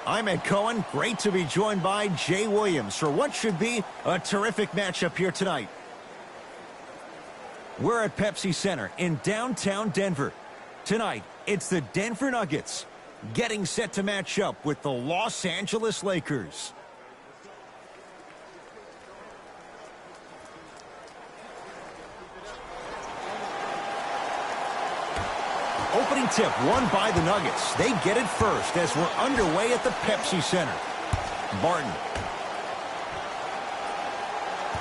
I'm Ed Cohen. Great to be joined by Jay Williams for what should be a terrific matchup here tonight. We're at Pepsi Center in downtown Denver. Tonight, it's the Denver Nuggets getting set to match up with the Los Angeles Lakers. Opening tip won by the Nuggets. They get it first as we're underway at the Pepsi Center. Barton.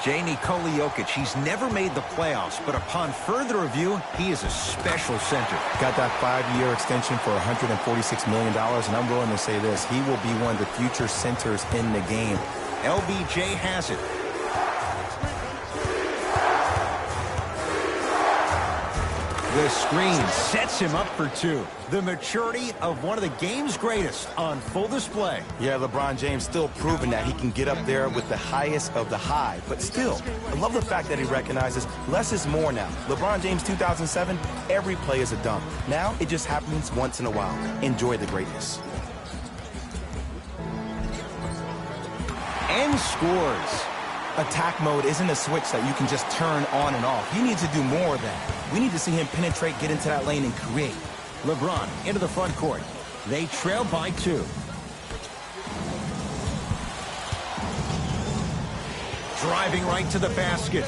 Nikola Jokic, he's never made the playoffs, but upon further review, he is a special center. Got that 5-year extension for $146 million, and I'm willing to say this. He will be one of the future centers in the game. LBJ has it. The screen sets him up for two. The maturity of one of the game's greatest on full display. Yeah, LeBron James still proving that he can get up there with the highest of the high. But still, I love the fact that he recognizes less is more now. LeBron James 2007, every play is a dunk. Now it just happens once in a while. Enjoy the greatness. And scores. Attack mode isn't a switch that you can just turn on and off. He needs to do more of that. We need to see him penetrate, get into that lane, and create. LeBron into the front court. They trail by 2. Driving right to the basket.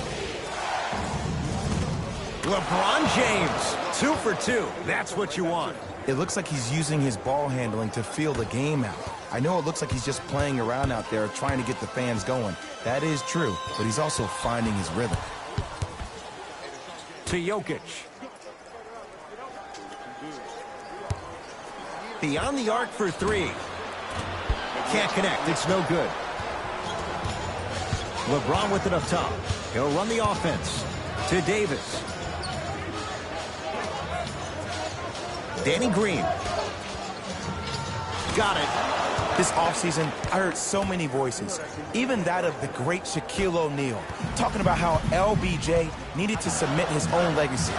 LeBron James, 2 for 2. That's what you want. It looks like he's using his ball handling to feel the game out. I know it looks like he's just playing around out there trying to get the fans going. That is true, but he's also finding his rhythm. To Jokic. Beyond the arc for 3. Can't connect. It's no good. LeBron with it up top. He'll run the offense. To Davis. Danny Green. Got it. This offseason, I heard so many voices, even that of the great Shaquille O'Neal, talking about how LBJ needed to submit his own legacy.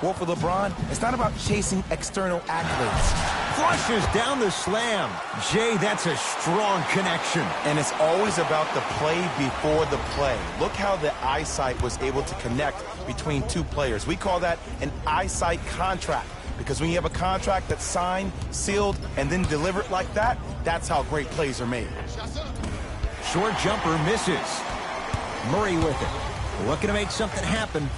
Well, for LeBron, it's not about chasing external accolades. Flushes down the slam. Jay, that's a strong connection. And it's always about the play before the play. Look how the eyesight was able to connect between two players. We call that an eyesight contract. Because when you have a contract that's signed, sealed, and then delivered like that, that's how great plays are made. Short jumper misses. Murray with it. Looking to make something happen.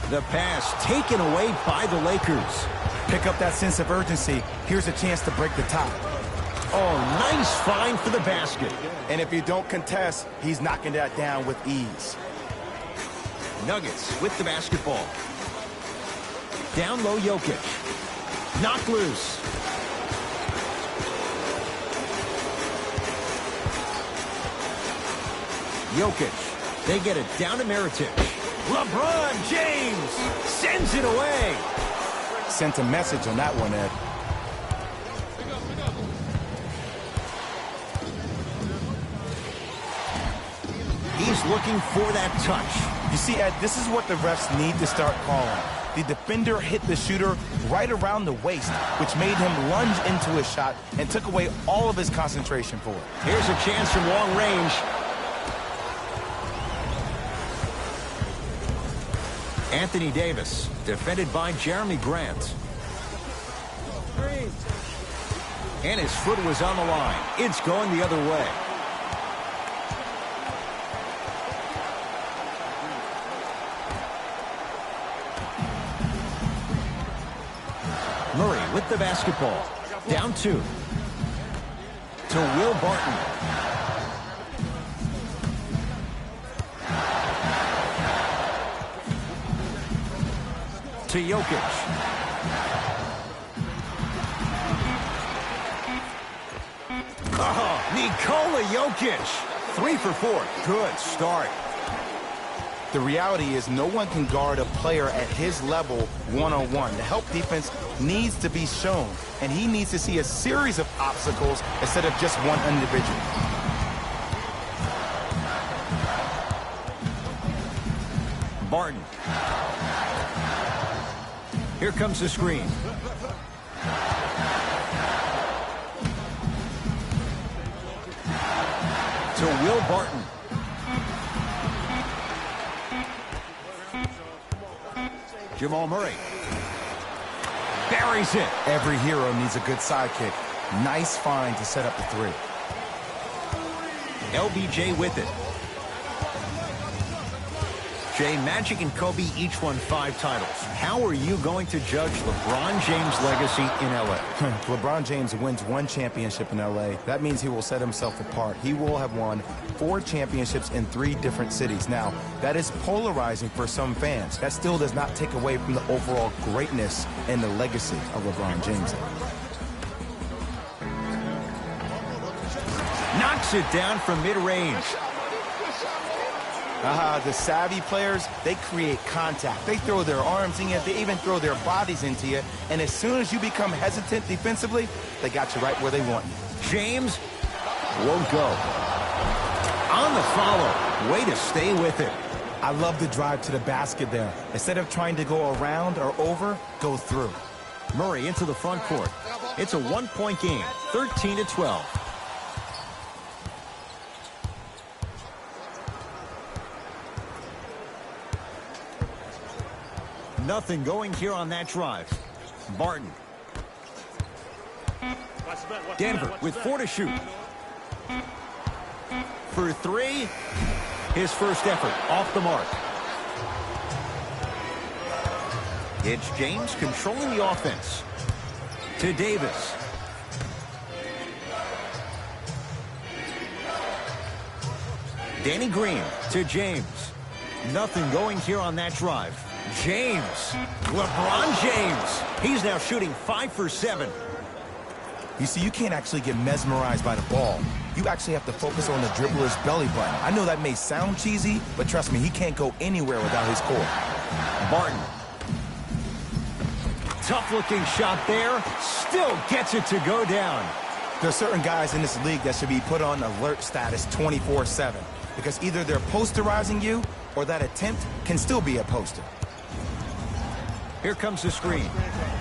The pass taken away by the Lakers. Pick up that sense of urgency. Here's a chance to break the top. Oh, nice find for the basket. And if you don't contest, he's knocking that down with ease. Nuggets with the basketball. Down low, Jokic. Knocked loose. Jokic. They get it down to Mirotic. LeBron James sends it away. Sent a message on that one, Ed. He's looking for that touch. You see, Ed, this is what the refs need to start calling. The defender hit the shooter right around the waist, which made him lunge into his shot and took away all of his concentration for it. Here's a chance from long range. Anthony Davis, defended by Jeremy Grant. And his foot was on the line. It's going the other way. Murray with the basketball. Down 2. To Will Barton. To Jokic. Oh, Nikola Jokic. 3 for 4. Good start. The reality is no one can guard a player at his level one-on-one. The help defense needs to be shown, and he needs to see a series of obstacles instead of just one individual. Barton. Here comes the screen. to Will Barton. Jamal Murray. Buries it. Every hero needs a good sidekick. Nice find to set up the three. LBJ with it. Jay, Magic and Kobe each won 5 titles. How are you going to judge LeBron James' legacy in L.A.? LeBron James wins 1 championship in L.A. That means he will set himself apart. He will have won 4 championships in 3 different cities. Now, that is polarizing for some fans. That still does not take away from the overall greatness and the legacy of LeBron James. Knocks it down from mid-range. The savvy players, they create contact. They throw their arms in you. They even throw their bodies into you. And as soon as you become hesitant defensively, they got you right where they want you. James won't go. On the follow. Way to stay with it. I love the drive to the basket there. Instead of trying to go around or over, go through. Murray into the front court. It's a 1-point game, 13-12. Nothing going here on that drive. Barton. Denver with 4 to shoot. For 3. His first effort off the mark. It's James controlling the offense. To Davis. Danny Green to James. Nothing going here on that drive. James. LeBron James. He's now shooting 5 for 7. You see, you can't actually get mesmerized by the ball. You actually have to focus on the dribbler's belly button. I know that may sound cheesy, but trust me, he can't go anywhere without his core. Barton. Tough-looking shot there. Still gets it to go down. There are certain guys in this league that should be put on alert status 24/7 because either they're posterizing you or that attempt can still be a poster. Here comes the screen.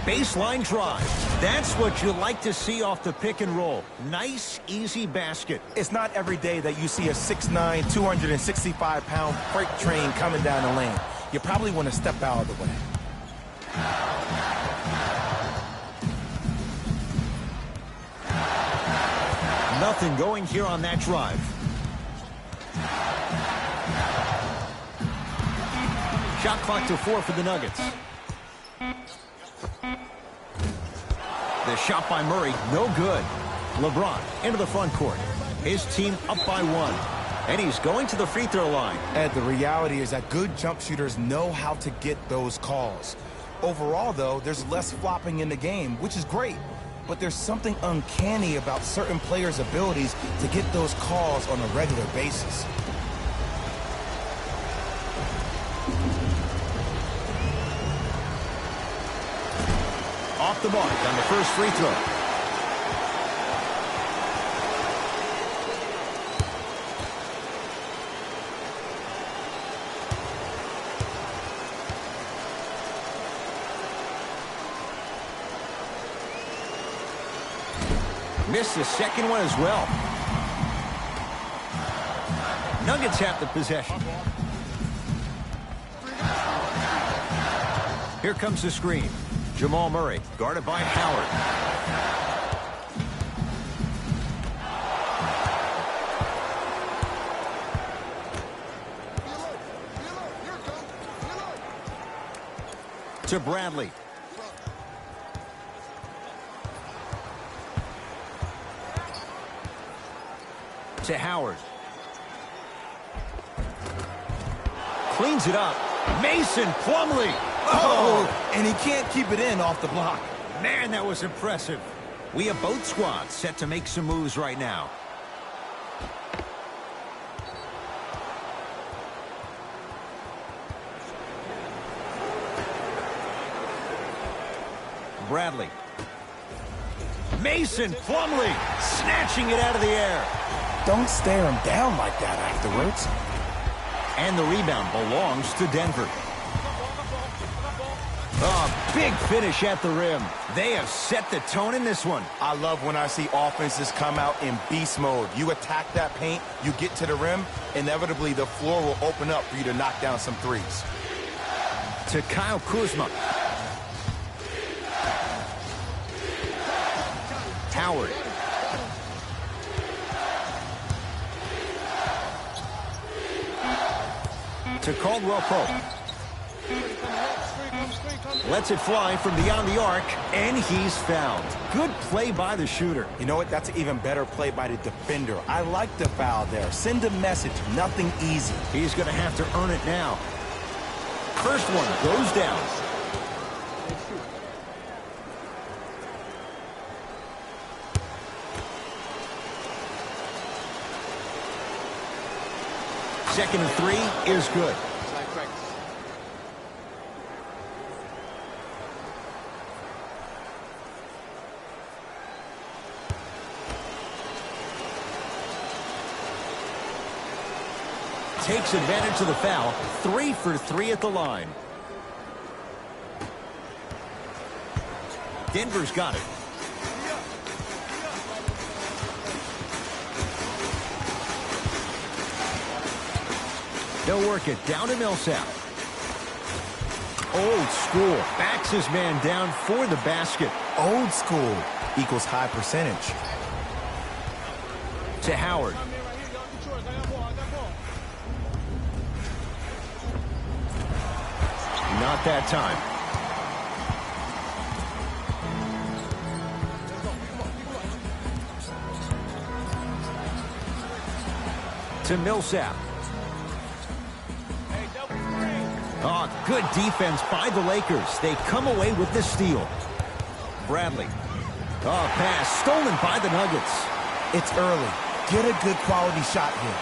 Baseline drive. That's what you like to see off the pick and roll. Nice, easy basket. It's not every day that you see a 6'9", 265-pound freight train coming down the lane. You probably want to step out of the way. Nothing going here on that drive. Shot clock to 4 for the Nuggets. The shot by Murray, no good. LeBron into the front court. His team up by 1. And he's going to the free throw line. And the reality is that good jump shooters know how to get those calls. Overall, though, there's less flopping in the game, which is great. But there's something uncanny about certain players' abilities to get those calls on a regular basis. Off the mark on the first free throw. Missed the second one as well. Nuggets have the possession. Here comes the screen. Jamal Murray, guarded by Howard. To Bradley. To Howard. Cleans it up. Mason Plumlee. Oh, and he can't keep it in off the block. Man, that was impressive. We have both squads set to make some moves right now. Bradley. Mason Plumlee snatching it out of the air. Don't stare him down like that afterwards. And the rebound belongs to Denver. Oh, big finish at the rim. They have set the tone in this one. I love when I see offenses come out in beast mode. You attack that paint, you get to the rim, inevitably the floor will open up for you to knock down some threes. To Kyle Kuzma. Howard. To Caldwell Pope. Lets it fly from beyond the arc, and he's fouled. Good play by the shooter. You know what? That's an even better play by the defender. I like the foul there. Send a message. Nothing easy. He's going to have to earn it now. First one goes down. Second and 3 is good. Takes advantage of the foul. 3 for 3 at the line. Denver's got it. They'll work it down to Millsap. Old school. Backs his man down for the basket. Old school equals high percentage. To Howard. Not that time. To Millsap. Oh, good defense by the Lakers. They come away with the steal. Bradley. Oh, pass stolen by the Nuggets. It's early. Get a good quality shot here.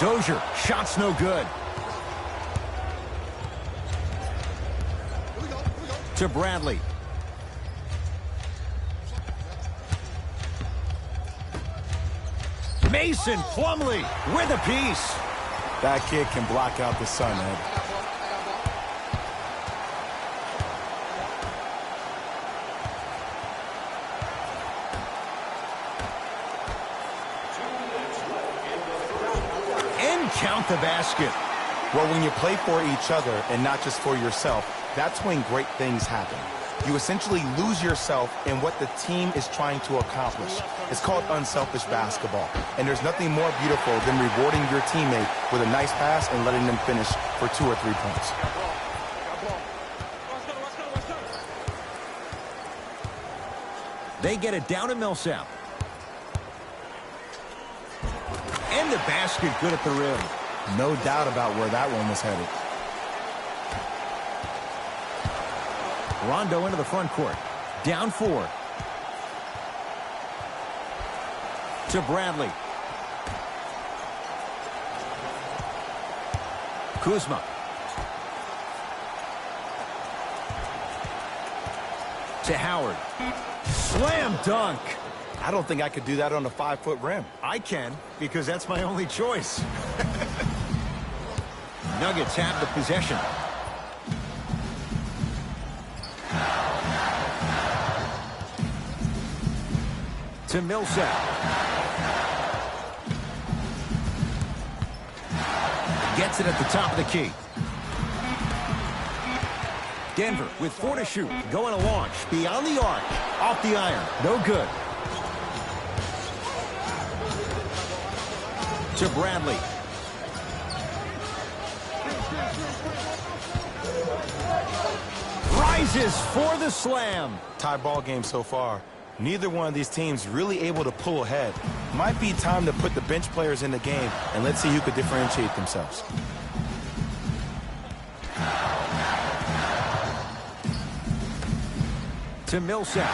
Dozier, shot's no good. To Bradley. Mason Plumlee with a piece. That kid can block out the sun, Ed. And count the basket. Well, when you play for each other and not just for yourself, that's when great things happen. You essentially lose yourself in what the team is trying to accomplish. It's called unselfish basketball. And there's nothing more beautiful than rewarding your teammate with a nice pass and letting them finish for 2 or 3 points. They get it down to Millsap. And the basket good at the rim. No doubt about where that one was headed. Rondo into the front court. Down 4. To Bradley. Kuzma. To Howard. Slam dunk. I don't think I could do that on a 5-foot rim. I can, because that's my only choice. Nuggets have the possession. To Millsap. Gets it at the top of the key. Denver with 4 to shoot. Going to launch. Beyond the arc. Off the iron. No good. To Bradley. Rises for the slam. Tie ball game so far. Neither one of these teams really able to pull ahead. Might be time to put the bench players in the game, and let's see who could differentiate themselves. To Millsap.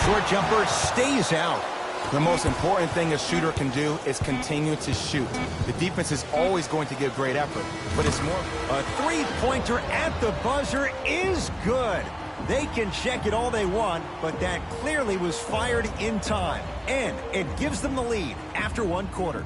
Short jumper stays out. The most important thing a shooter can do is continue to shoot. The defense is always going to give great effort, but it's more... A three-pointer at the buzzer is good. They can check it all they want, but that clearly was fired in time. And it gives them the lead after 1 quarter.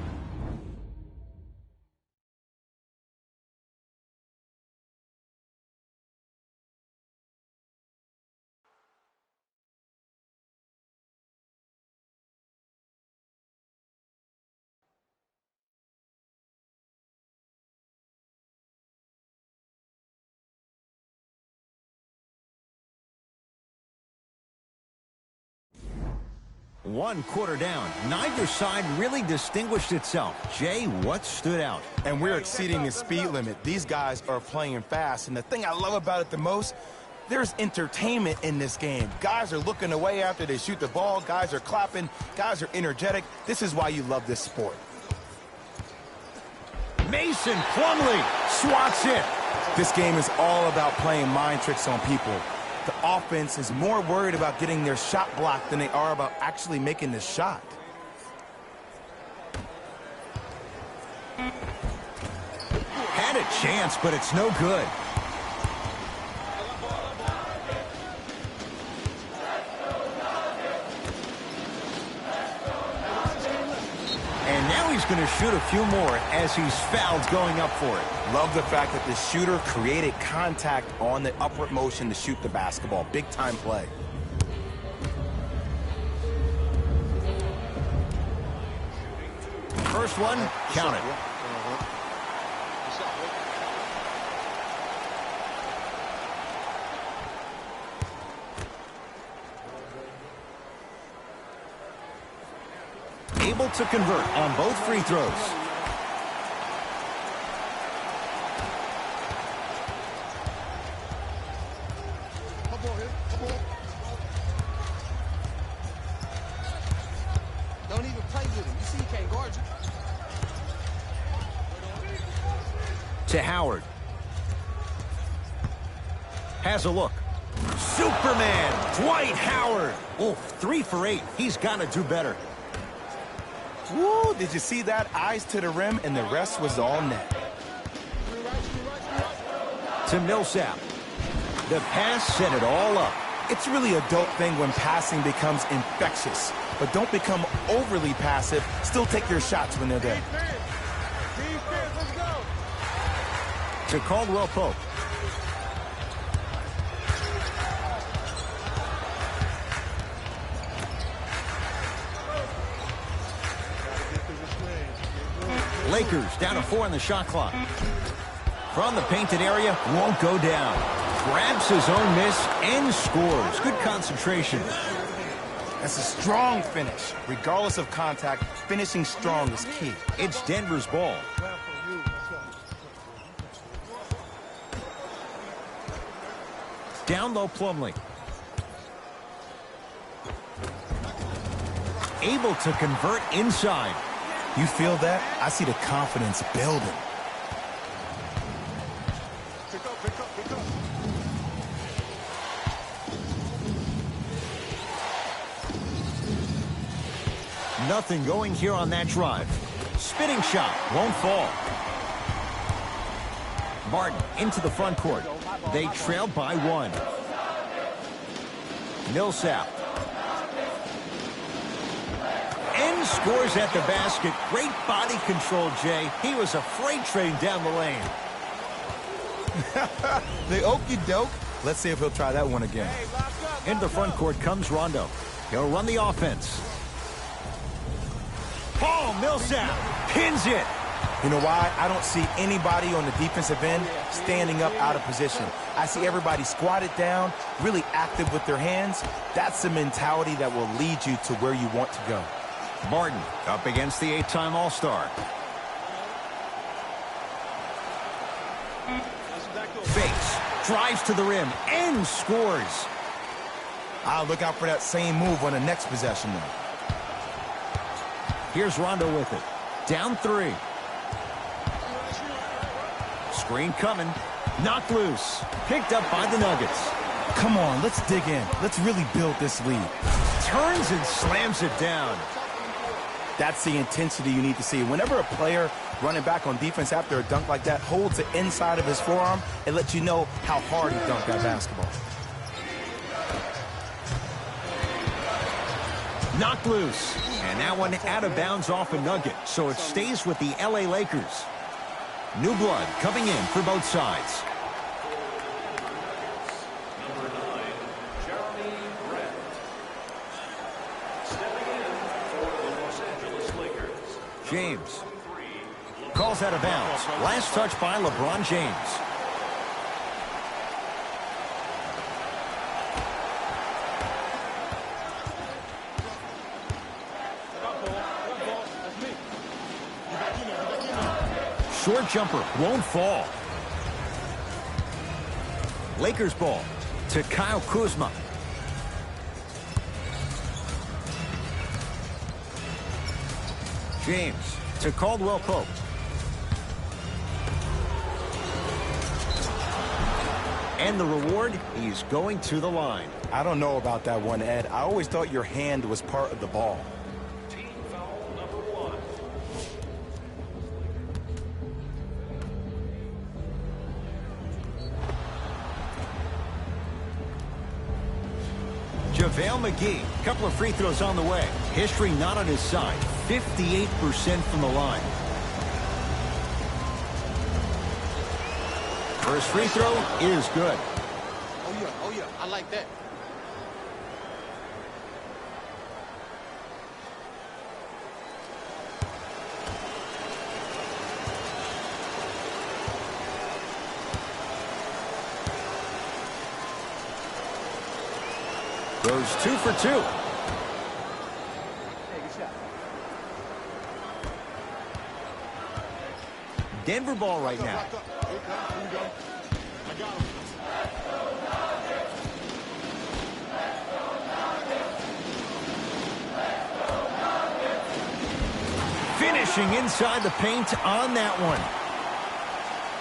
One quarter down. Neither side really distinguished itself. Jay, what stood out? And we're exceeding the speed limit. These guys are playing fast, and the thing I love about it the most, there's entertainment in this game. Guys are looking away after they shoot the ball. Guys are clapping. Guys are energetic. This is why you love this sport. Mason Plumlee swats it. This game is all about playing mind tricks on people. The offense is more worried about getting their shot blocked than they are about actually making the shot. Had a chance, but it's no good. And now he's going to shoot a few more as he's fouled going up for it. Love the fact that the shooter created contact on the upward motion to shoot the basketball. Big time play. First one, count it. Able to convert on both free throws. Don't even play with him. You see, he can't guard you. To Howard. Has a look. Superman, Dwight Howard. Oh, 3 for 8. He's got to do better. Woo, did you see that? Eyes to the rim, and the rest was all net. To Millsap. The pass set it all up. It's really a dope thing when passing becomes infectious. But don't become overly passive. Still take your shots when they're there. To Caldwell Pope. Lakers down to 4 on the shot clock. From the painted area, won't go down. Grabs his own miss and scores. Good concentration. That's a strong finish. Regardless of contact, finishing strong is key. It's Denver's ball. Down low, Plumlee. Able to convert inside. You feel that? I see the confidence building. Nothing going here on that drive. Spinning shot, won't fall. Martin into the front court. They trail by 1. Millsap. And scores at the basket. Great body control, Jay. He was a freight train down the lane. The okie doke. Let's see if he'll try that one again. Into the front court comes Rondo. He'll run the offense. Paul Millsap pins it. You know why? I don't see anybody on the defensive end standing up out of position. I see everybody squatted down, really active with their hands. That's the mentality that will lead you to where you want to go. Martin up against the 8-time All-Star. Fakes, drives to the rim, and scores. I'll look out for that same move on the next possession, though. Here's Rondo with it. Down 3. Screen coming. Knocked loose. Picked up by the Nuggets. Come on, let's dig in. Let's really build this lead. Turns and slams it down. That's the intensity you need to see. Whenever a player running back on defense after a dunk like that holds the inside of his forearm, it lets you know how hard he dunked that basketball. Knocked loose. And that one out of bounds off a nugget. So it stays with the LA Lakers. New blood coming in for both sides. James calls out of bounds. Last touch by LeBron James. Short jumper won't fall. Lakers ball to Kyle Kuzma. James to Caldwell Pope. And the reward, he's going to the line. I don't know about that one, Ed. I always thought your hand was part of the ball. Team foul number 1. JaVale McGee, couple of free throws on the way. History not on his side. 58% from the line. First free throw is good. Oh yeah, I like that. Goes 2 for 2. Denver ball right now. Finishing inside the paint on that one.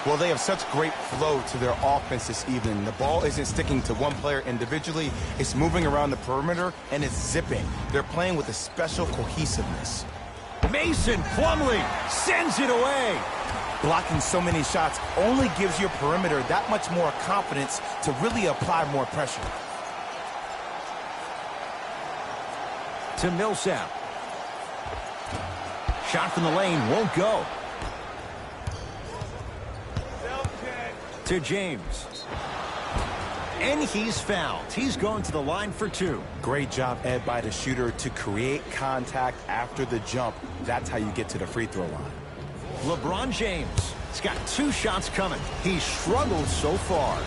Well, they have such great flow to their offense this evening. The ball isn't sticking to one player individually. It's moving around the perimeter, and it's zipping. They're playing with a special cohesiveness. Mason Plumlee sends it away. Blocking so many shots only gives your perimeter that much more confidence to really apply more pressure. To Millsap. Shot from the lane won't go. To James. And he's fouled. He's going to the line for 2. Great job, Ed, by the shooter to create contact after the jump. That's how you get to the free throw line. LeBron James. He's got 2 shots coming. He's struggled so far.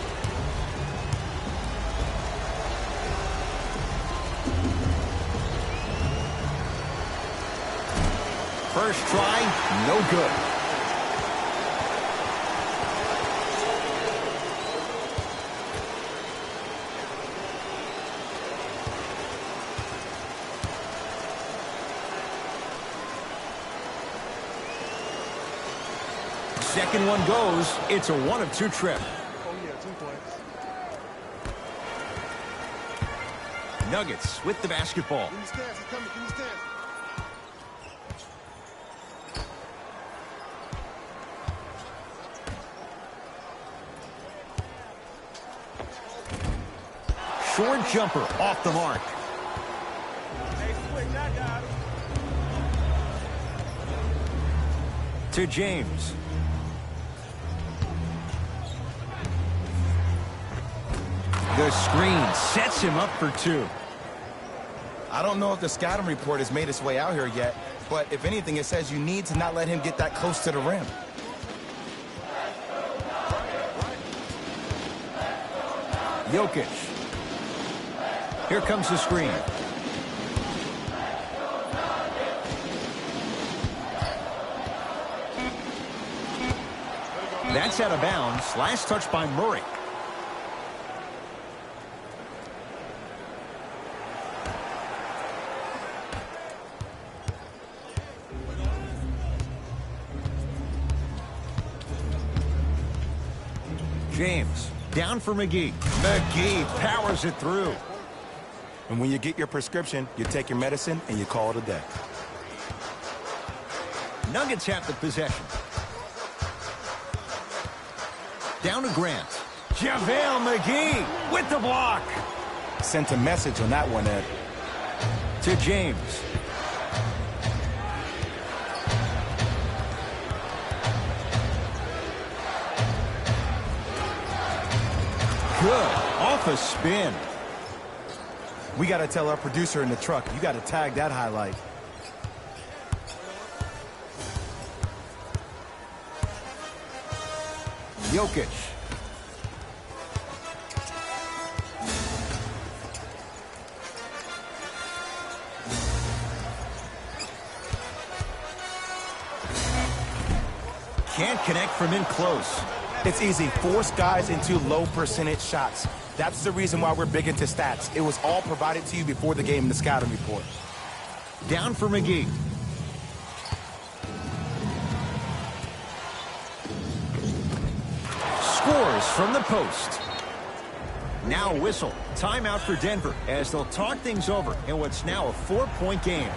First try, no good. Second one goes. It's a 1 of 2 trip. Oh yeah, 2 points. Nuggets with the basketball. Give me stance, he's coming, give me stance. Short jumper off the mark. To James. The screen sets him up for 2. I don't know if the scouting report has made its way out here yet, but if anything, it says you need to not let him get that close to the rim. Jokic. Here comes the screen. That's out of bounds. Last touch by Murray. James down for McGee. McGee powers it through. And when you get your prescription, you take your medicine and you call it a day. Nuggets have the possession. Down to Grant. JaVale McGee with the block. Sent a message on that one, Ed. To James. Good. Off a spin. We got to tell our producer in the truck, you got to tag that highlight. Jokic. Can't connect from in close. It's easy. Force guys into low percentage shots. That's the reason why we're big into stats. It was all provided to you before the game in the scouting report. Down for McGee. Scores from the post. Now whistle. Timeout for Denver as they'll talk things over in what's now a 4-point game.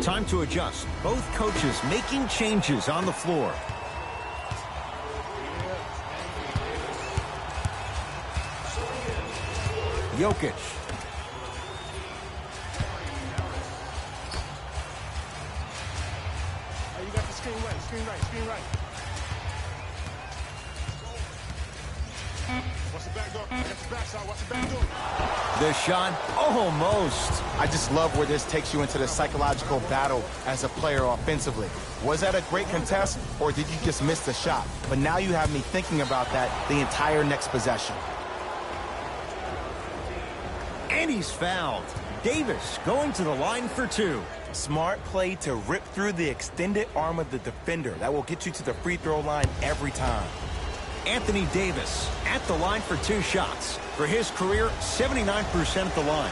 Time to adjust. Both coaches making changes on the floor. Jokic. Hey, you got the screen right, screen right, screen right. Watch the back door. I got the backside. Watch the back door. The shot, almost. I just love where this takes you into the psychological battle as a player offensively. Was that a great contest, or did you just miss the shot? But now you have me thinking about that the entire next possession. And he's fouled. Davis going to the line for two. Smart play to rip through the extended arm of the defender. That will get you to the free throw line every time. Anthony Davis at the line for two shots. For his career, 79% at the line.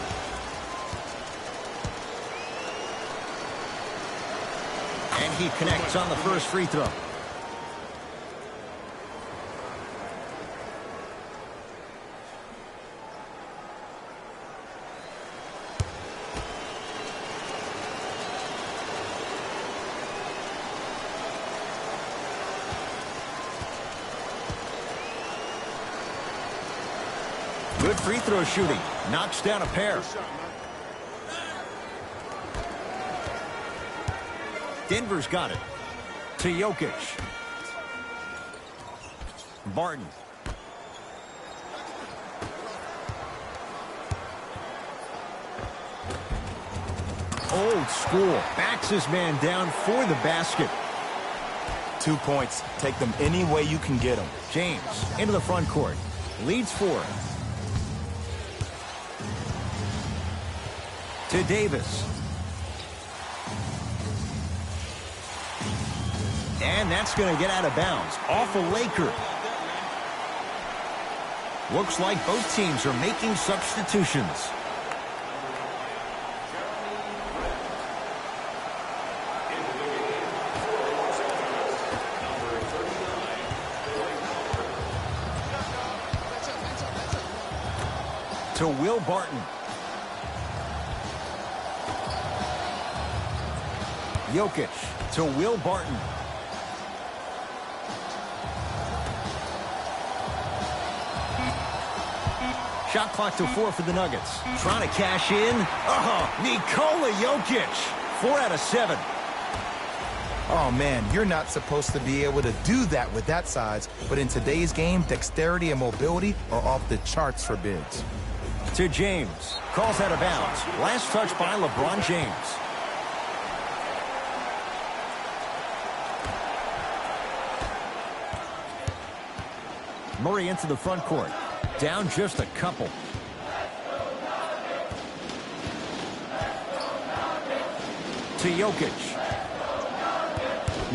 And he connects on the first free throw. Good free throw shooting. Knocks down a pair. Good shot, man. Denver's got it. To Jokic. Barton. Old school. Backs his man down for the basket. 2 points. Take them any way you can get them. James into the front court. Leads 4. To Davis. And that's going to get out of bounds. Off a Laker. Looks like both teams are making substitutions. To Will Barton. Jokic to Will Barton. Shot clock to 4 for the Nuggets. Trying to cash in. Nikola Jokic. 4 out of 7. Oh, man, you're not supposed to be able to do that with that size. But in today's game, dexterity and mobility are off the charts for bigs. To James. Calls out of bounds. Last touch by LeBron James. Murray into the front court. Down just a couple. To Jokic.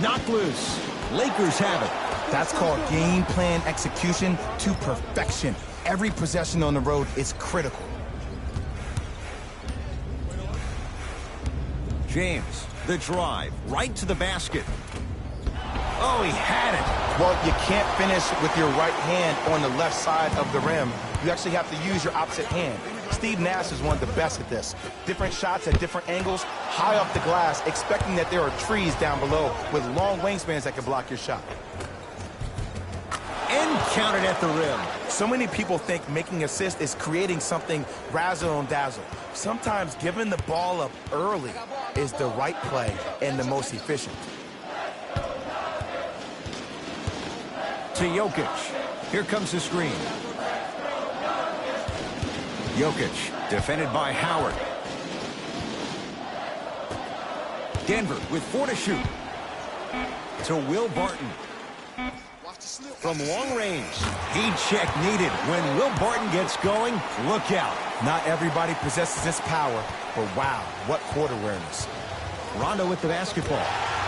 Knocked loose. Lakers have it. That's called game plan execution to perfection. Every possession on the road is critical. James, the drive, right to the basket. Oh, he had it. Well, you can't finish with your right hand on the left side of the rim. You actually have to use your opposite hand. Steve Nash is one of the best at this. Different shots at different angles, high up the glass, expecting that there are trees down below with long wingspans that can block your shot. And counted at the rim. So many people think making assists is creating something razzle and dazzle. Sometimes giving the ball up early is the right play and the most efficient. To Jokic. Here comes the screen. Jokic, defended by Howard. Denver with 4 to shoot. To Will Barton. From long range, heat check needed. When Will Barton gets going, look out. Not everybody possesses this power, but wow, what court awareness. Rondo with the basketball.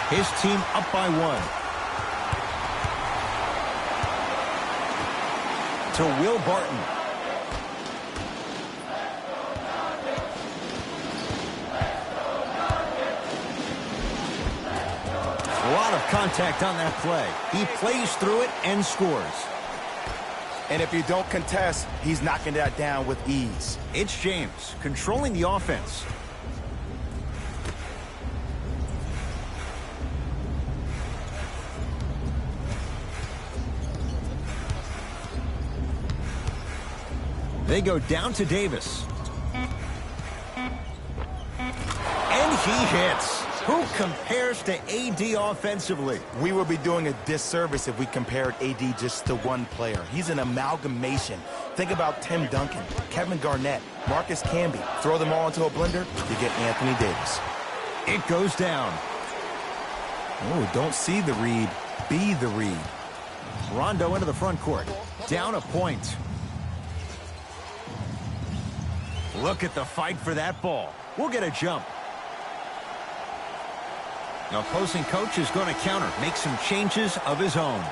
His team up by 1. To Will Barton. A lot of contact on that play. He plays through it and scores. And if you don't contest, he's knocking that down with ease. It's James controlling the offense. They go down to Davis. And he hits. Who compares to AD offensively? We would be doing a disservice if we compared AD just to one player. He's an amalgamation. Think about Tim Duncan, Kevin Garnett, Marcus Camby. Throw them all into a blender, you get Anthony Davis. It goes down. Oh, don't see the read, be the read. Rondo into the front court. Down a point. Look at the fight for that ball. We'll get a jump. The opposing coach is going to counter, make some changes of his own.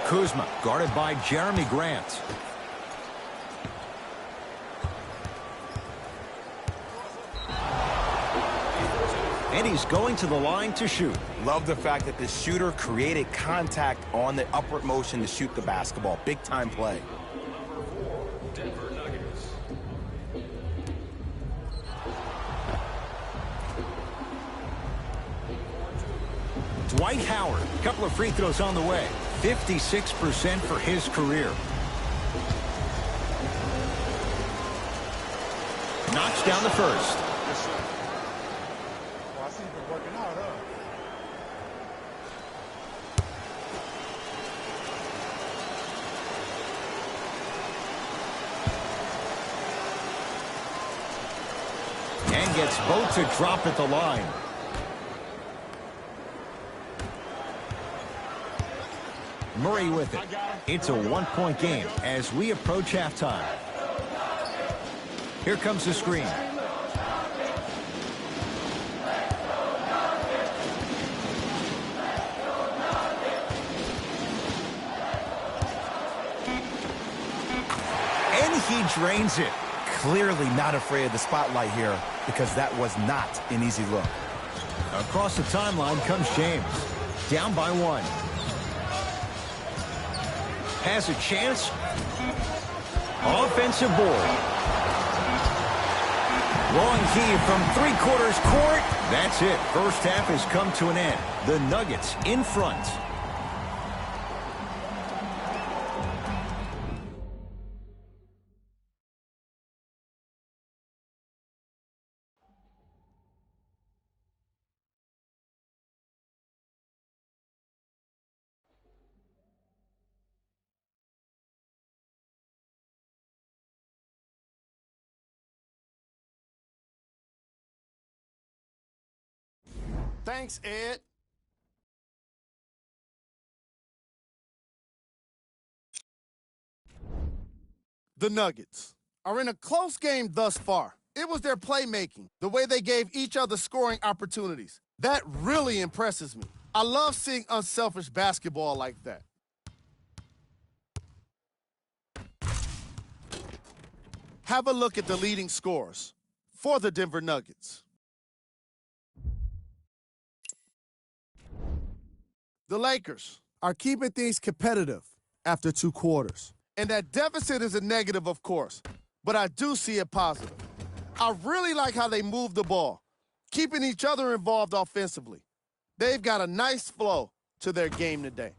Kuzma guarded by Jeremy Grant. And he's going to the line to shoot. Love the fact that the shooter created contact on the upward motion to shoot the basketball. Big time play. Denver Nuggets. Dwight Howard, a couple of free throws on the way. 56% for his career. Knocks down the first. Yes, sir. Well, I see you've been working hard, huh? And gets both to drop at the line. Murray with it. It's a one-point game as we approach halftime. Here comes the screen. And he drains it. Clearly not afraid of the spotlight here because that was not an easy look. Across the timeline comes James. Down by 1. Has a chance. Offensive board. Long heave from 3/4 court. That's it. First half has come to an end. The Nuggets in front. Thanks, Ed. The Nuggets are in a close game thus far. It was their playmaking, the way they gave each other scoring opportunities. That really impresses me. I love seeing unselfish basketball like that. Have a look at the leading scorers for the Denver Nuggets. The Lakers are keeping things competitive after 2 quarters. And that deficit is a negative, of course, but I do see it positive. I really like how they move the ball, keeping each other involved offensively. They've got a nice flow to their game today.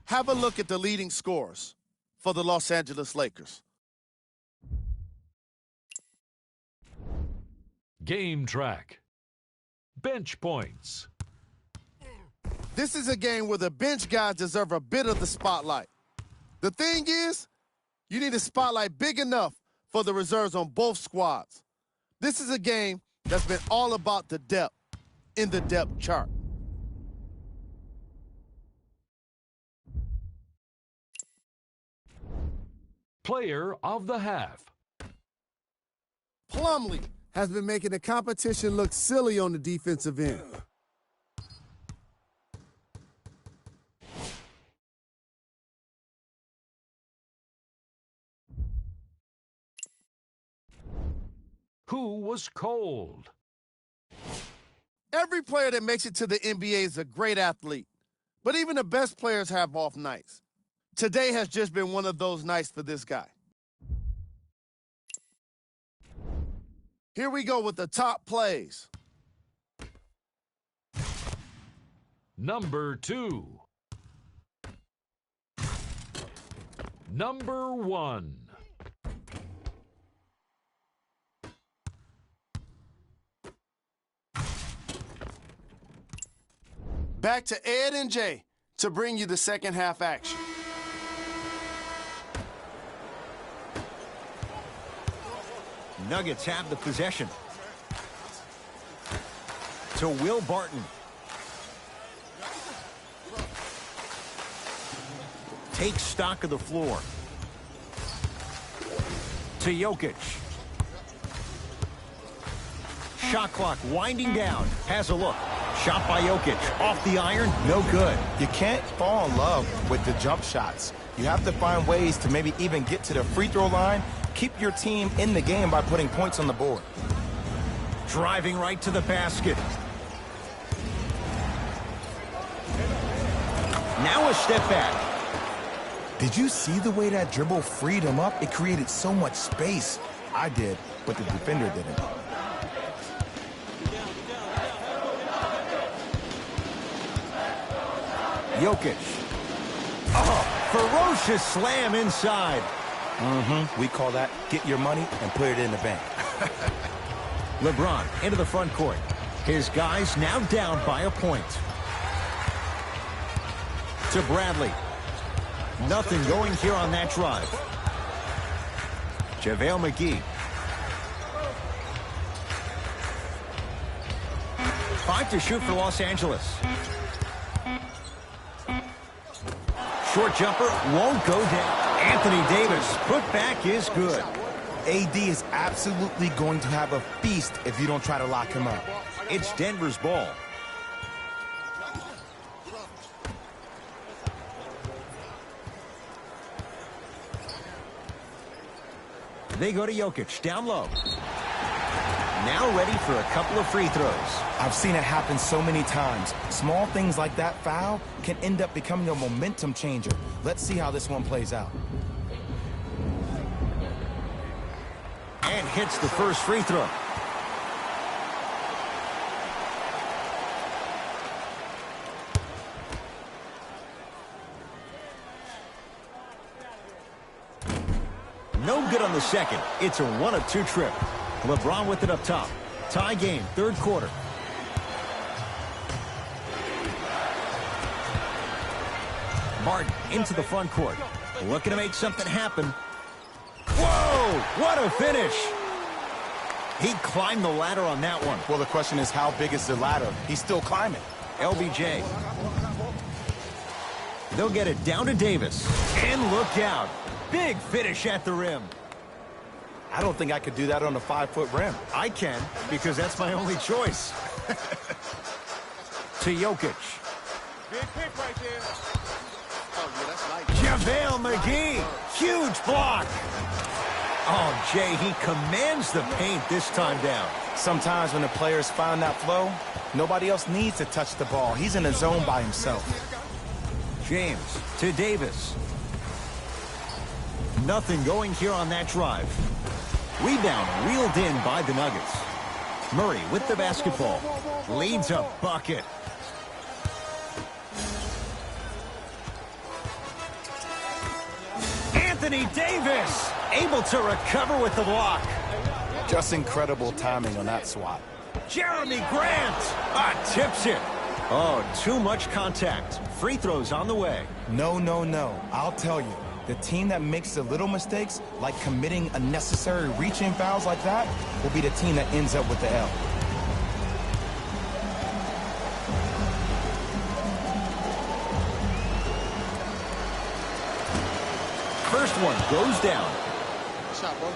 Have a look at the leading scorers for the Los Angeles Lakers. Game track. Bench points. This is a game where the bench guys deserve a bit of the spotlight. The thing is, you need a spotlight big enough for the reserves on both squads. This is a game that's been all about the depth in the depth chart. Player of the half. Plumlee has been making the competition look silly on the defensive end. Who was cold? Every player that makes it to the NBA is a great athlete, but even the best players have off nights. Today has just been one of those nights for this guy. Here we go with the top plays. Number 2. Number 1. Back to Ed and Jay to bring you the second half action. Nuggets have the possession. To Will Barton. Takes stock of the floor. To Jokic. Shot clock winding down. Has a look. Shot by Jokic. Off the iron. No good. You can't fall in love with the jump shots. You have to find ways to maybe even get to the free throw line. Keep your team in the game by putting points on the board. Driving right to the basket. Now a step back. Did you see the way that dribble freed him up? It created so much space. I did, but the defender didn't. Jokic. Oh, ferocious slam inside. We call that get your money and put it in the bank. LeBron into the front court. His guys now down by a point. To Bradley. Nothing going here on that drive. JaVale McGee. 5 to shoot for Los Angeles. Short jumper won't go down. Anthony Davis, put back is good. AD is absolutely going to have a feast if you don't try to lock him up. It's Denver's ball. They go to Jokic, down low. Now ready for a couple of free throws. I've seen it happen so many times. Small things like that foul can end up becoming a momentum changer. Let's see how this one plays out. And hits the first free throw. No good on the second. It's a 1 of 2 trip. LeBron with it up top. Tie game, third quarter. Martin into the front court. Looking to make something happen. Whoa! What a finish! He climbed the ladder on that one. Well, the question is, how big is the ladder? He's still climbing. LBJ. They'll get it down to Davis. And look out. Big finish at the rim. I don't think I could do that on a 5-foot rim. I can, because that's my only choice. To Jokic. Big pick right there. Oh, yeah, that's nice. JaVale McGee. Huge block. Oh, Jay, he commands the paint this time down. Sometimes when the players find that flow, nobody else needs to touch the ball. He's in a zone by himself. James to Davis. Nothing going here on that drive. Rebound reeled in by the Nuggets. Murray with the basketball. Leads a bucket. Anthony Davis able to recover with the block. Just incredible timing on that swat. Jeremy Grant tips it. Oh, too much contact. Free throws on the way. No, no, no. I'll tell you. The team that makes the little mistakes, like committing unnecessary reach-in fouls like that, will be the team that ends up with the L. First one goes down. Good shot, bro.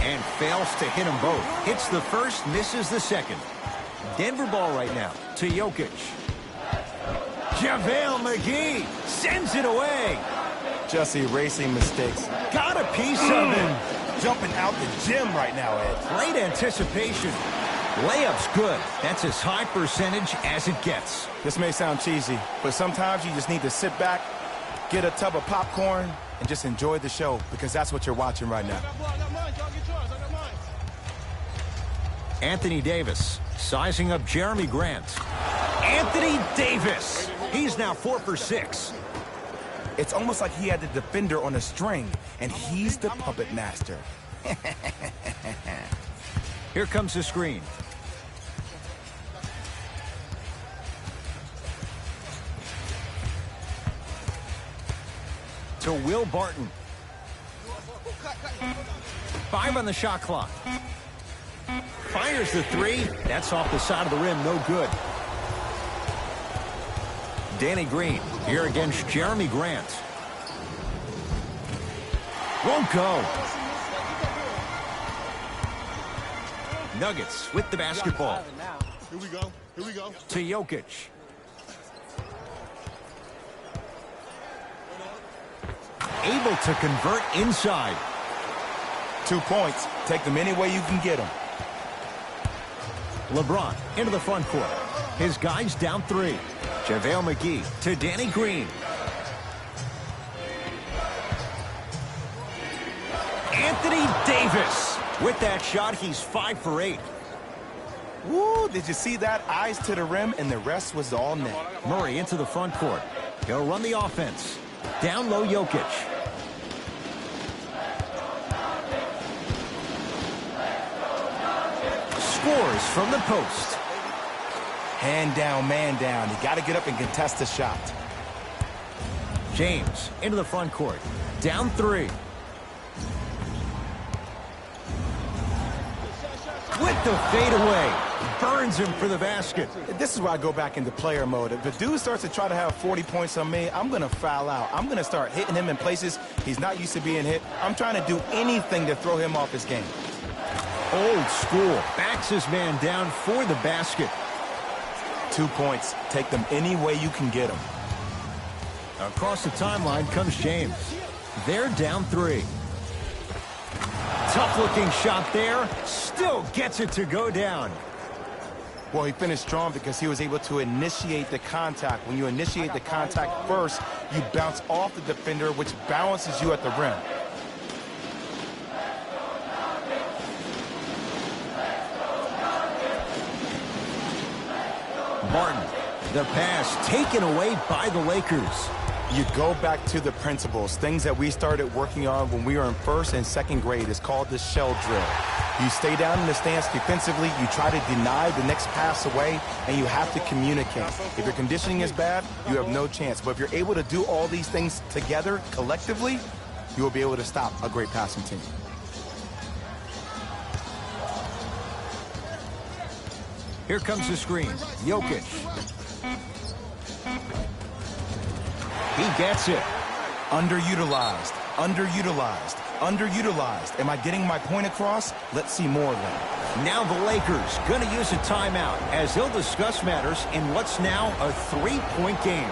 And fails to hit them both. Hits the first, misses the second. Denver ball right now to Jokic. JaVale McGee sends it away. Just erasing mistakes. Got a piece of him. Jumping out the gym right now, Ed. Great anticipation. Layup's good. That's as high percentage as it gets. This may sound cheesy, but sometimes you just need to sit back, get a tub of popcorn, and just enjoy the show, because that's what you're watching right now. Anthony Davis sizing up Jeremy Grant. Anthony Davis. He's now 4 for 6. It's almost like he had the defender on a string, and he's the puppet master. Here comes the screen. To Will Barton. 5 on the shot clock. Fires the 3. That's off the side of the rim. No good. Danny Green here against Jeremy Grant. Won't go. Nuggets with the basketball. Here we go. Here we go. To Jokic. Able to convert inside. 2 points. Take them any way you can get them. LeBron into the front court. His guys down 3. JaVale McGee to Danny Green. Anthony Davis. With that shot, he's 5 for 8. Woo, did you see that? Eyes to the rim, and the rest was all net. Murray into the front court. He'll run the offense. Down low, Jokic. Scores from the post. Hand down, man down. You got to get up and contest the shot. James into the front court. Down 3. With the fadeaway. Burns him for the basket. This is where I go back into player mode. If the dude starts to try to have 40 points on me, I'm going to foul out. I'm going to start hitting him in places he's not used to being hit. I'm trying to do anything to throw him off his game. Old school. Backs his man down for the basket. 2 points. Take them any way you can get them. Across the timeline comes James. They're down 3. Tough-looking shot there. Still gets it to go down. Well, he finished strong because he was able to initiate the contact. When you initiate the contact first, you bounce off the defender, which balances you at the rim. Martin, the pass taken away by the Lakers. You go back to the principles, things that we started working on when we were in 1st and 2nd grade. It's called the shell drill. You stay down in the stance defensively, you try to deny the next pass away, and you have to communicate. If your conditioning is bad, you have no chance. But if you're able to do all these things together, collectively, you will be able to stop a great passing team. Here comes the screen. Jokic. He gets it. Underutilized, underutilized, underutilized. Am I getting my point across? Let's see more of that. Now the Lakers going to use a timeout as they'll discuss matters in what's now a 3-point game.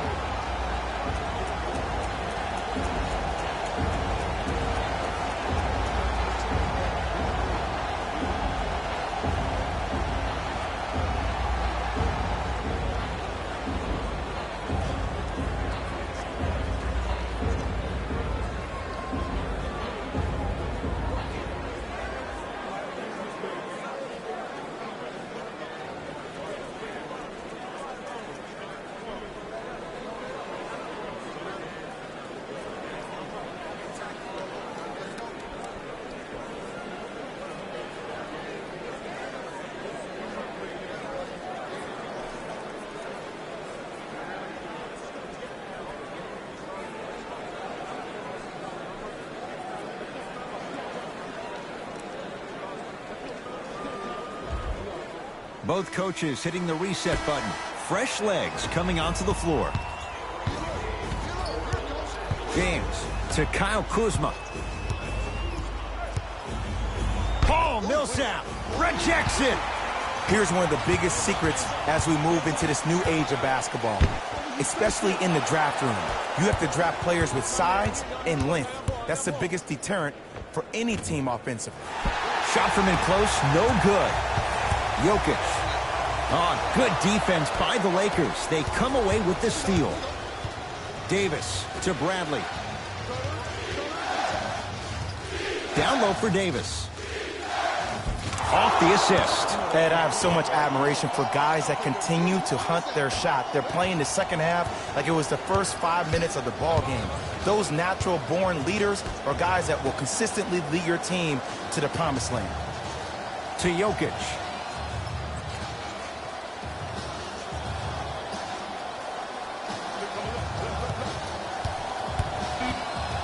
Both coaches hitting the reset button. Fresh legs coming onto the floor. James to Kyle Kuzma. Paul Millsap rejects it. Here's one of the biggest secrets as we move into this new age of basketball, especially in the draft room. You have to draft players with size and length. That's the biggest deterrent for any team offensively. Shot from in close, no good. Jokic. Oh, good defense by the Lakers. They come away with the steal. Davis to Bradley. Down low for Davis. Off the assist. Ed, I have so much admiration for guys that continue to hunt their shot. They're playing the second half like it was the first 5 minutes of the ball game. Those natural-born leaders are guys that will consistently lead your team to the promised land. To Jokic.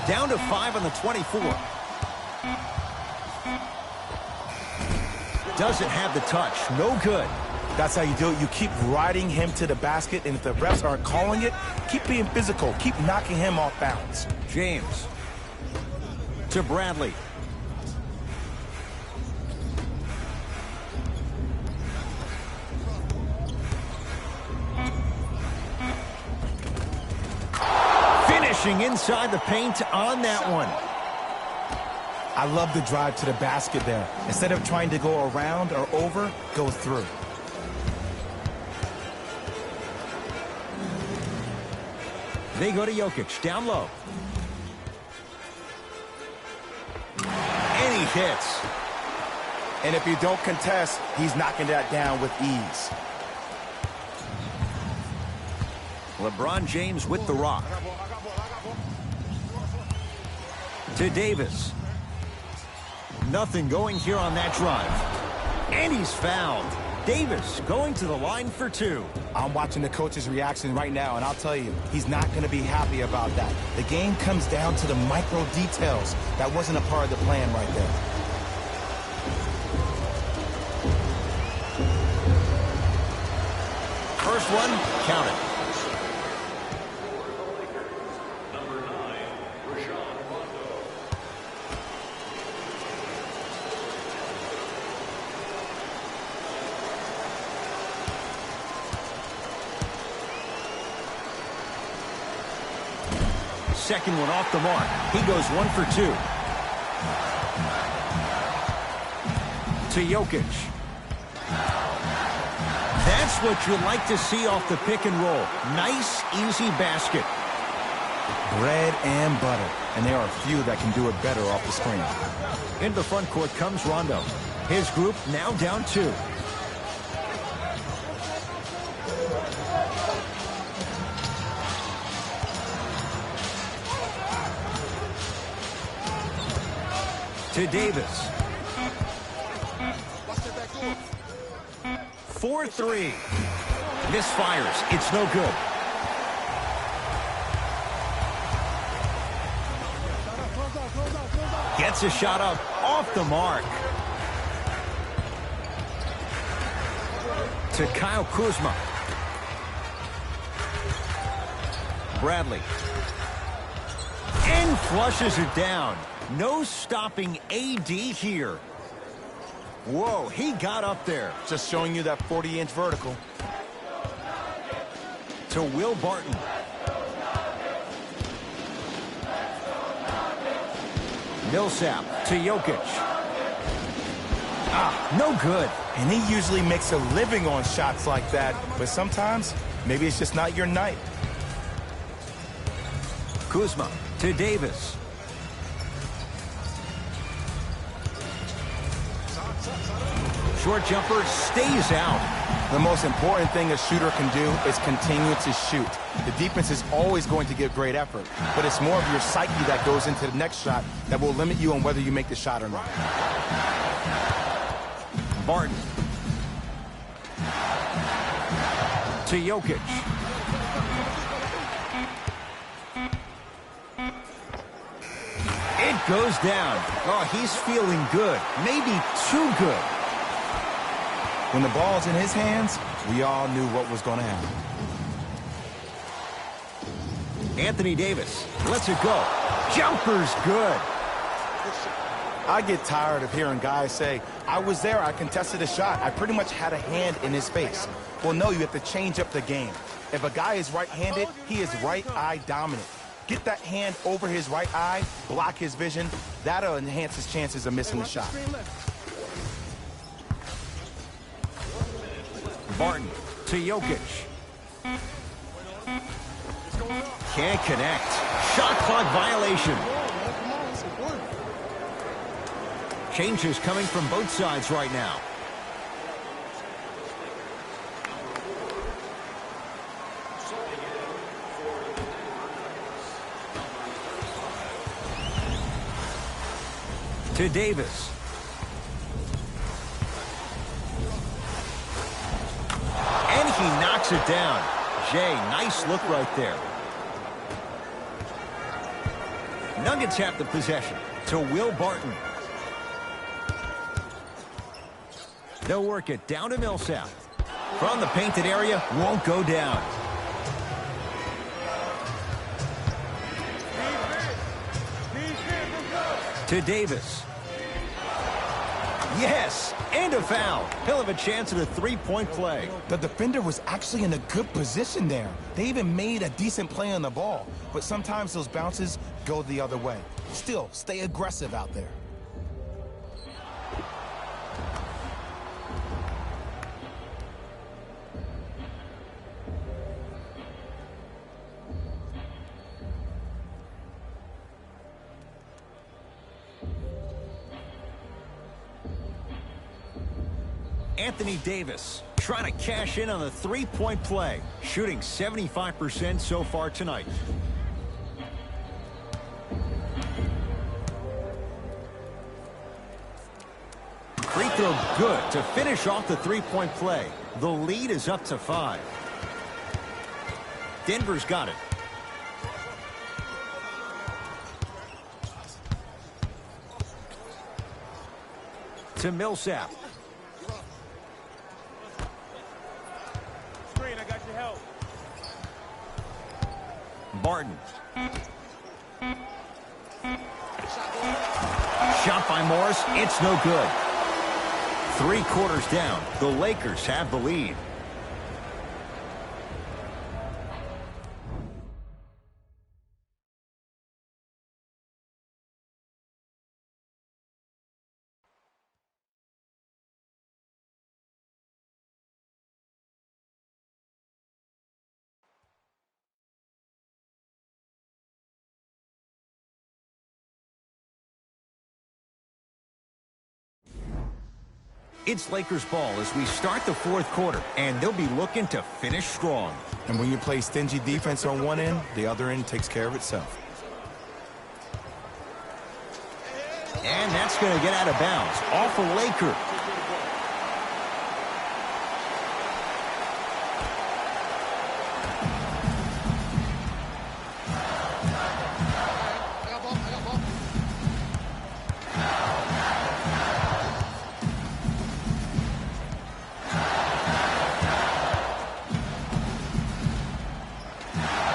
Down to 5 on the 24. Doesn't have the touch. No good. That's how you do it. You keep riding him to the basket, and if the refs aren't calling it, keep being physical. Keep knocking him off balance. James to Bradley. Finishing inside the paint on that one. I love the drive to the basket there. Instead of trying to go around or over, go through. They go to Jokic, down low. And he hits. And if you don't contest, he's knocking that down with ease. LeBron James with the rock. To Davis. Nothing going here on that drive. And he's fouled. Davis going to the line for 2. I'm watching the coach's reaction right now, and I'll tell you, he's not going to be happy about that. The game comes down to the micro details. That wasn't a part of the plan right there. First one, count it. Second one off the mark. He goes 1 for 2. To Jokic. That's what you like to see off the pick and roll. Nice, easy basket. Bread and butter. And there are few that can do it better off the screen. Into the front court comes Rondo. His group now down 2. To Davis. for three. Misfires. It's no good. Gets a shot up off the mark. To Kyle Kuzma. Bradley. And flushes it down. No stopping AD here. Whoa, he got up there. Just showing you that 40-inch vertical. To Will Barton. Millsap to Jokic. No good. And he usually makes a living on shots like that, but sometimes maybe it's just not your night. Kuzma to Davis. Short jumper stays out. The most important thing a shooter can do is continue to shoot. The defense is always going to give great effort, but it's more of your psyche that goes into the next shot that will limit you on whether you make the shot or not. Barton. To Jokic. It goes down. Oh, he's feeling good. Maybe too good. When the ball's in his hands, we all knew what was going to happen. Anthony Davis lets it go. Jumper's good. I get tired of hearing guys say, I was there, I contested a shot, I pretty much had a hand in his face. Well, no, you have to change up the game. If a guy is right-handed, he is right eye dominant. Get that hand over his right eye, block his vision. That'll enhance his chances of missing the shot. Barton to Jokic. Can't connect. Shot clock violation. Changes coming from both sides right now. To Davis. And he knocks it down. Jay, nice look right there. Nuggets have the possession to Will Barton. They'll work it down to Millsap. From the painted area, won't go down. To Davis. Yes, and a foul. He'll have a chance at a three-point play. The defender was actually in a good position there. They even made a decent play on the ball, but sometimes those bounces go the other way. Still, stay aggressive out there. Anthony Davis trying to cash in on the three-point play, shooting 75% so far tonight. Free throw good to finish off the three-point play. The lead is up to 5. Denver's got it. To Millsap. Barton. Shot by Morris. It's no good. 3 quarters down. The Lakers have the lead. It's Lakers ball as we start the 4th quarter, and they'll be looking to finish strong. And when you play stingy defense on one end, the other end takes care of itself. And that's going to get out of bounds. Off a Laker.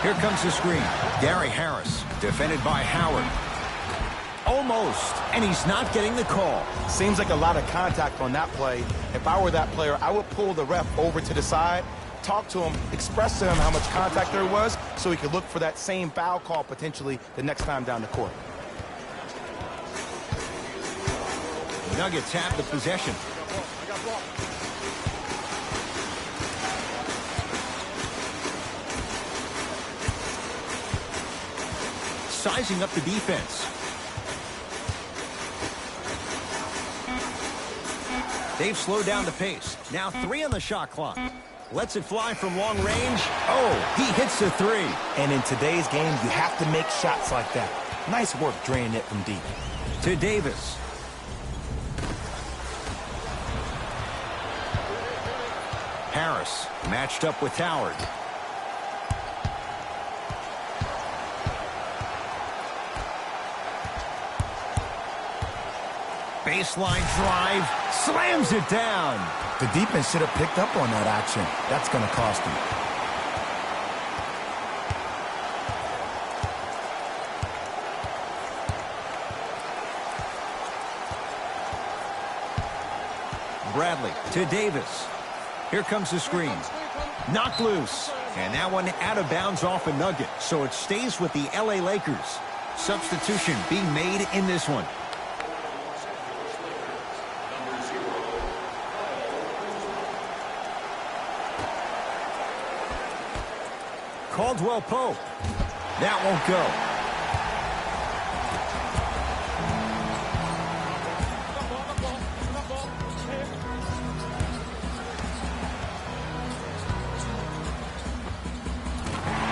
Here comes the screen. Gary Harris, defended by Howard. Almost, and he's not getting the call. Seems like a lot of contact on that play. If I were that player, I would pull the ref over to the side, talk to him, express to him how much contact there was so he could look for that same foul call potentially the next time down the court. Nuggets have the possession. Sizing up the defense. They've slowed down the pace. Now 3 on the shot clock. Lets it fly from long range. Oh, he hits the 3. And in today's game, you have to make shots like that. Nice work draining it from deep. To Davis. Harris matched up with Howard. Baseline drive, slams it down. The defense should have picked up on that action. That's going to cost him. Bradley to Davis. Here comes the screen. Knocked loose. And that one out of bounds off a Nugget. So it stays with the LA Lakers. Substitution being made in this one. Caldwell Pope. That won't go.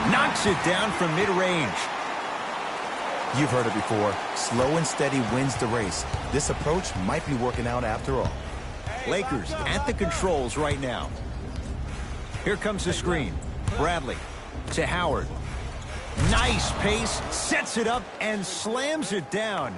Knocks it down from mid-range. You've heard it before. Slow and steady wins the race. This approach might be working out after all. Lakers at the controls right now. Here comes the screen. Bradley to Howard. Nice pace, sets it up, and slams it down.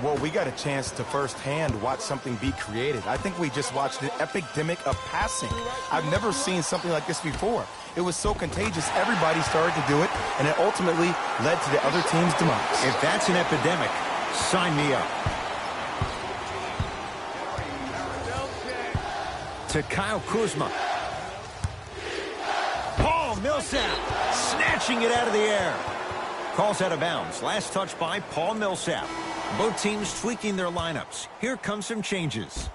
Well, we got a chance to firsthand watch something be created. I think we just watched an epidemic of passing. I've never seen something like this before. It was so contagious, everybody started to do it, and it ultimately led to the other team's demise. If that's an epidemic, sign me up. To Kyle Kuzma. Paul Millsap snatching it out of the air. Calls out of bounds. Last touch by Paul Millsap. Both teams tweaking their lineups. Here come some changes.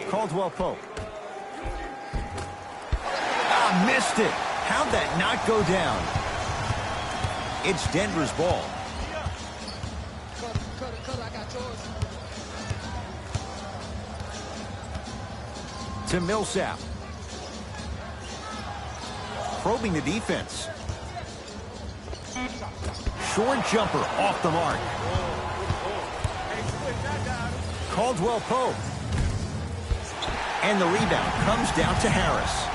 Caldwell Pope. Ah, missed it. How'd that not go down? It's Denver's ball. To Millsap. Probing the defense. Short jumper off the mark. Caldwell Pope. And the rebound comes down to Harris.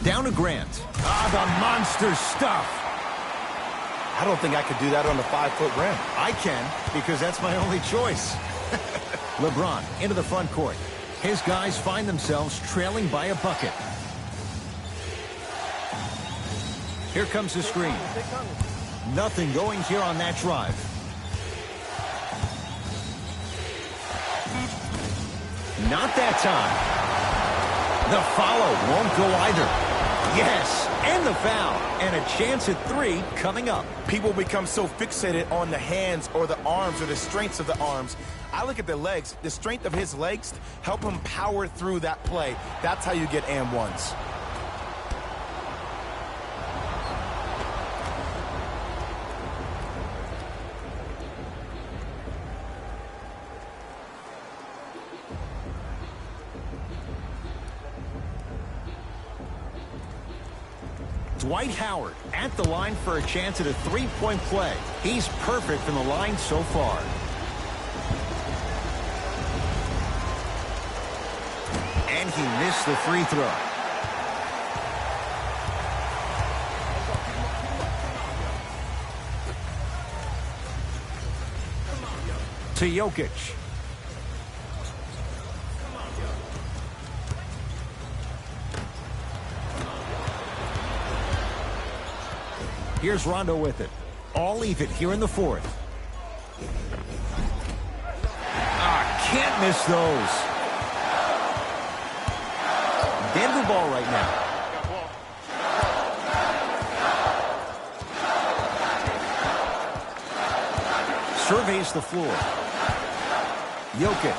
Down to Grant. Ah, the monster stuff. I don't think I could do that on the 5-foot rim. I can, because that's my only choice. LeBron into the front court. His guys find themselves trailing by a bucket. Here comes the screen. Nothing going here on that drive. Not that time. The follow won't go either. Yes, and the foul. And a chance at 3 coming up. People become so fixated on the hands or the arms or the strengths of the arms. I look at the legs. The strength of his legs help him power through that play. That's how you get and ones. Dwight Howard at the line for a chance at a 3-point play. He's perfect from the line so far. And he missed the free throw. To Jokic. Here's Rondo with it. All even here in the fourth. Can't miss those. Denver ball right now. Surveys the floor. Jokic.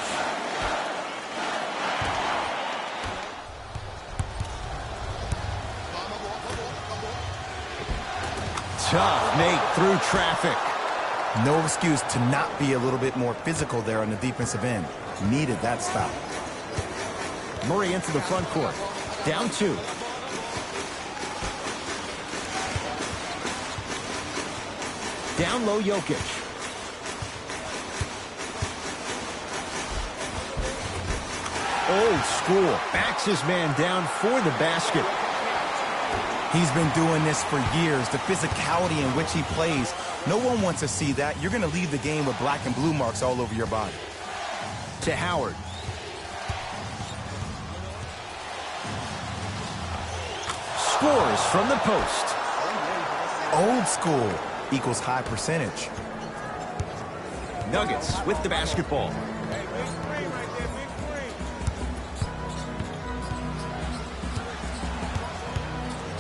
Tough make through traffic. No excuse to not be a little bit more physical there on the defensive end. Needed that stop. Murray into the front court. Down 2. Down low, Jokic. Old school. Backs his man down for the basket. He's been doing this for years. The physicality in which he plays. No one wants to see that. You're going to leave the game with black and blue marks all over your body. To Howard. Scores from the post. Old school equals high percentage. Nuggets with the basketball.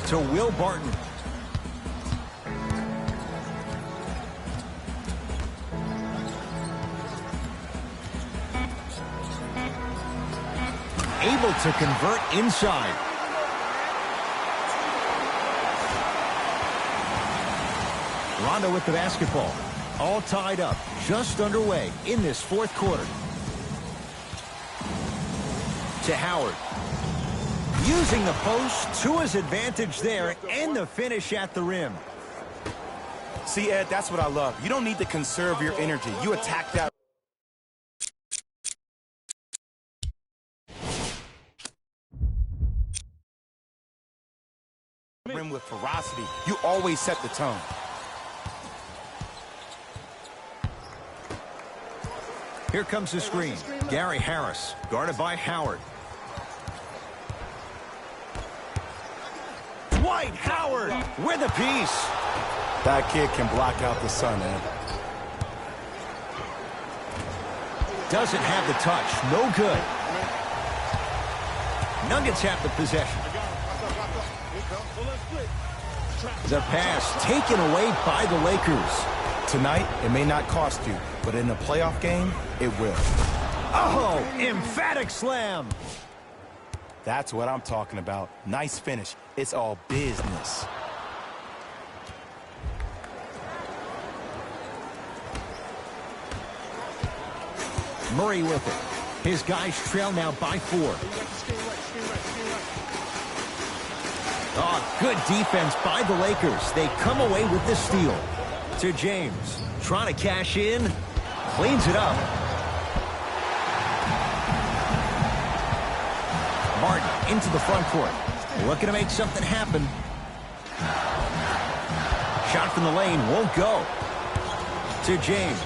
To Will Barton. Able to convert inside. Rondo with the basketball. All tied up, just underway in this fourth quarter. To Howard. Using the post to his advantage there, and the finish at the rim. See, Ed, that's what I love. You don't need to conserve your energy. You attack that rim with ferocity. You always set the tone. Here comes the screen. Gary Harris, guarded by Howard. Dwight Howard with a piece. That kid can block out the sun, Ed. Doesn't have the touch. No good. Nuggets have the possession. The pass taken away by the Lakers. Tonight, it may not cost you, but in a playoff game, it will. Oh, emphatic slam. That's what I'm talking about. Nice finish. It's all business. Murray with it. His guys trail now by 4. Oh, good defense by the Lakers. They come away with the steal. To James. Trying to cash in. Cleans it up. Martin into the front court. Looking to make something happen. Shot from the lane won't go. To James.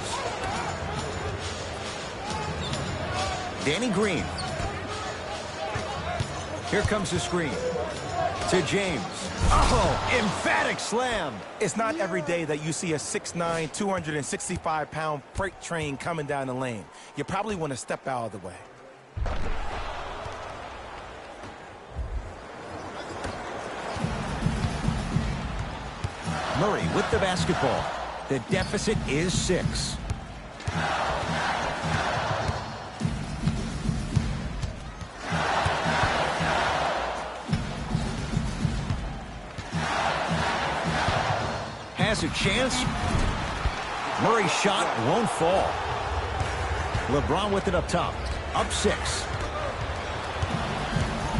Danny Green. Here comes the screen. To James. Oh, emphatic slam. It's not every day that you see a 6'9", 265-pound freight train coming down the lane. You probably want to step out of the way. Murray with the basketball. The deficit is 6. Has a chance. Murray's shot won't fall. LeBron with it up top. Up 6.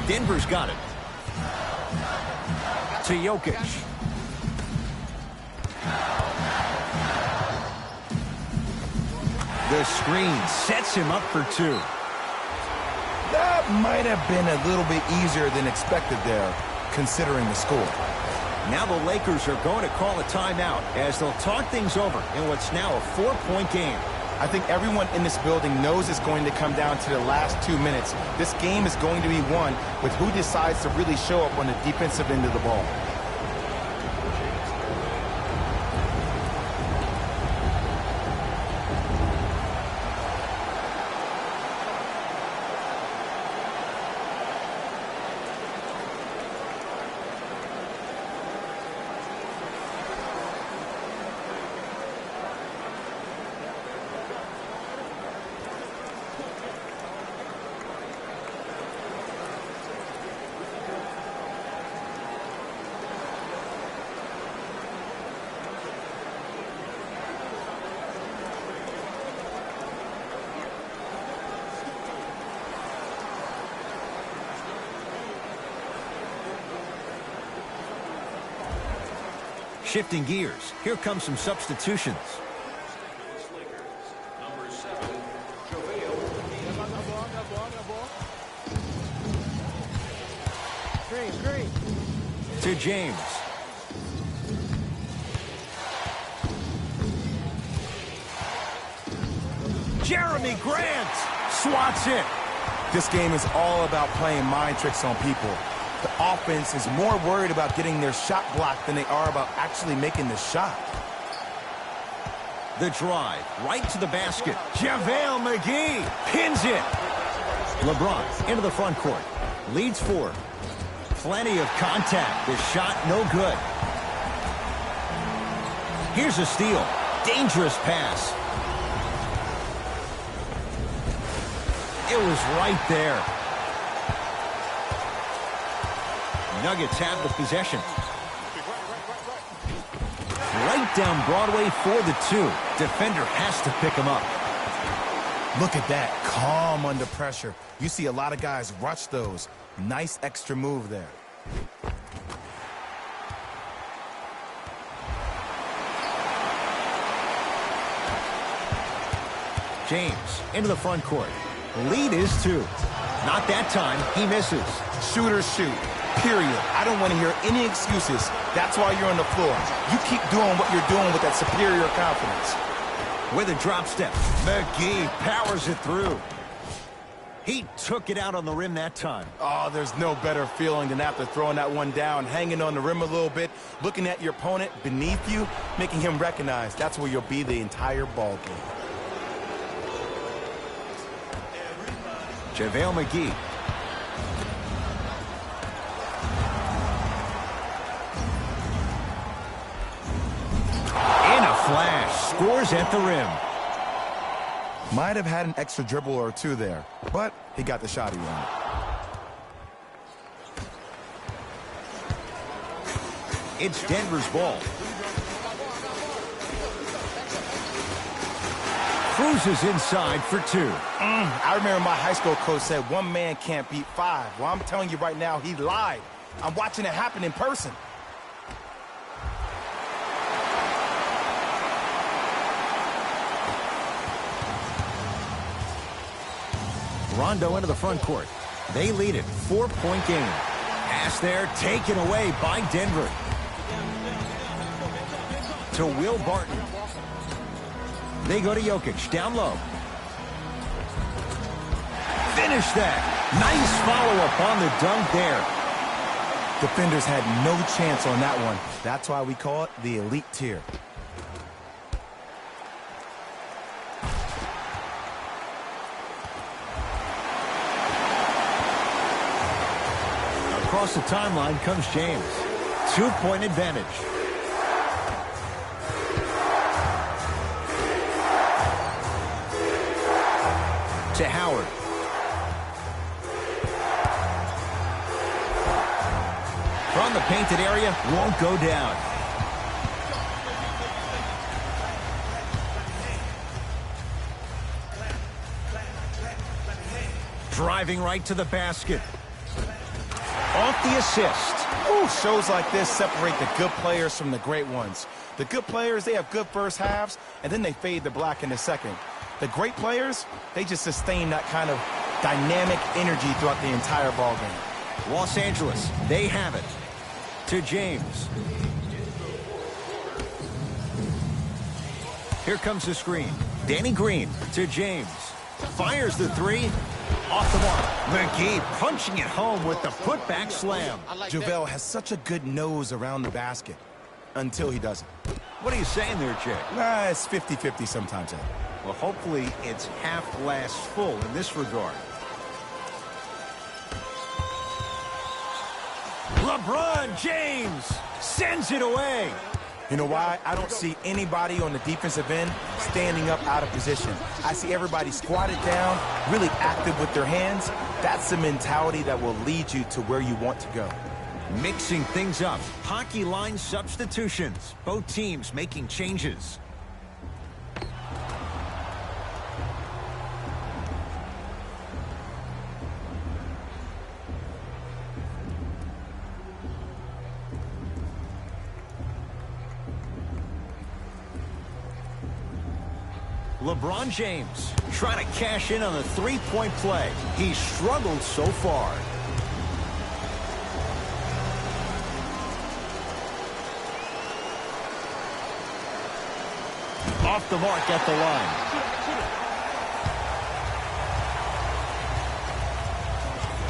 Denver's got it. To Jokic. The screen sets him up for 2. That might have been a little bit easier than expected there, considering the score. Now the Lakers are going to call a timeout as they'll talk things over in what's now a 4-point game. I think everyone in this building knows it's going to come down to the last 2 minutes. This game is going to be won with who decides to really show up on the defensive end of the ball. Shifting gears, here come some substitutions. To James. Jeremy Grant swats it. This game is all about playing mind tricks on people. The offense is more worried about getting their shot blocked than they are about actually making the shot. The drive, right to the basket. JaVale McGee pins it. LeBron into the front court. Leads 4. Plenty of contact. The shot no good. Here's a steal. Dangerous pass. It was right there. Nuggets have the possession. Right down Broadway for the 2. Defender has to pick him up. Look at that, calm under pressure. You see a lot of guys rush those. Nice extra move there. James into the front court. Lead is 2. Not that time. He misses. Shooters shoot. Period. I don't want to hear any excuses. That's why you're on the floor. You keep doing what you're doing with that superior confidence. With a drop step, McGee powers it through. He took it out on the rim that time. Oh, there's no better feeling than after throwing that one down, hanging on the rim a little bit, looking at your opponent beneath you, making him recognize that's where you'll be the entire ball game. JaVale McGee. Flash scores at the rim. Might have had an extra dribble or 2 there, but he got the shot he wanted. It's Denver's ball. Cruises inside for 2. I remember my high school coach said 1 man can't beat 5. Well, I'm telling you right now, he lied. I'm watching it happen in person. Rondo into the front court. They lead it. 4-point game. Pass there, taken away by Denver. To Will Barton. They go to Jokic, down low. Finish that. Nice follow-up on the dunk there. Defenders had no chance on that one. That's why we call it the elite tier. Across the timeline comes James. 2-point advantage. To Howard. From the painted area, won't go down. Driving right to the basket. Off the assist. Ooh, shows like this separate the good players from the great ones. The good players, they have good first halves, and then they fade to black in the second. The great players, they just sustain that kind of dynamic energy throughout the entire ball game. Los Angeles, they have it. To James. Here comes the screen. Danny Green to James. Fires the three. Off the mark. McGee punching it home with the putback slam. JaVale has such a good nose around the basket until he doesn't. What are you saying there, Jay? Nah, it's 50-50 sometimes, Ed. Well, hopefully it's half glass full in this regard. LeBron James sends it away. You know why? I don't see anybody on the defensive end standing up out of position. I see everybody squatted down, really active with their hands. That's the mentality that will lead you to where you want to go. Mixing things up. Hockey line substitutions. Both teams making changes. LeBron James trying to cash in on the three-point play. He's struggled so far. Off the mark at the line.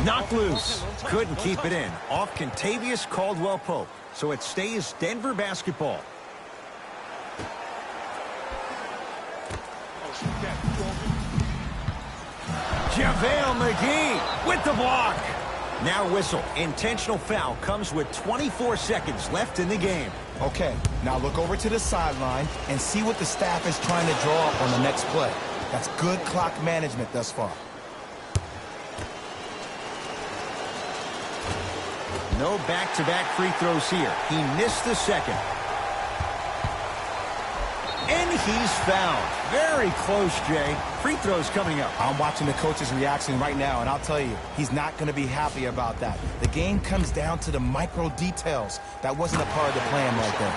Knocked loose. Couldn't keep it in. Off Kentavious Caldwell-Pope. So it stays Denver basketball. JaVale McGee with the block. Now whistle. Intentional foul comes with 24 seconds left in the game. Okay, now look over to the sideline and see what the staff is trying to draw up on the next play. That's good clock management thus far. No back-to-back free throws here. He missed the second. And he's fouled. Very close, Jay. Free throws coming up. I'm watching the coach's reaction right now, and I'll tell you, he's not going to be happy about that. The game comes down to the micro details. That wasn't a part of the plan right there.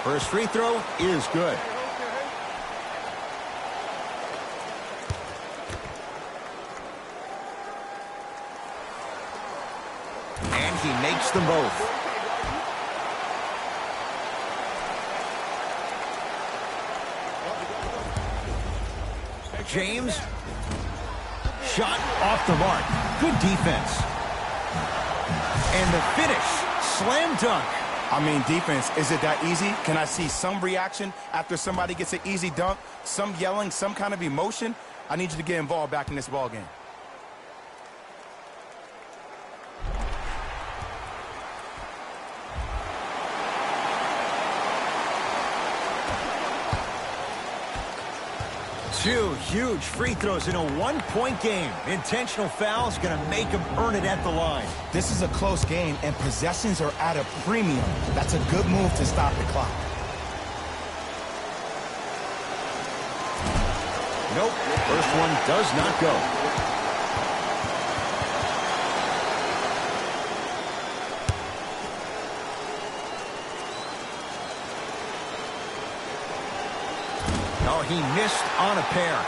First free throw is good. And he makes them both. James. Shot off the mark. Good defense. And the finish. Slam dunk. I mean, defense, is it that easy? Can I see some reaction after somebody gets an easy dunk? Some yelling, some kind of emotion? I need you to get involved back in this ball game. Two huge free throws in a one-point game. Intentional foul is going to make him earn it at the line. This is a close game, and possessions are at a premium. That's a good move to stop the clock. Nope. First one does not go. Oh, he missed on a pair.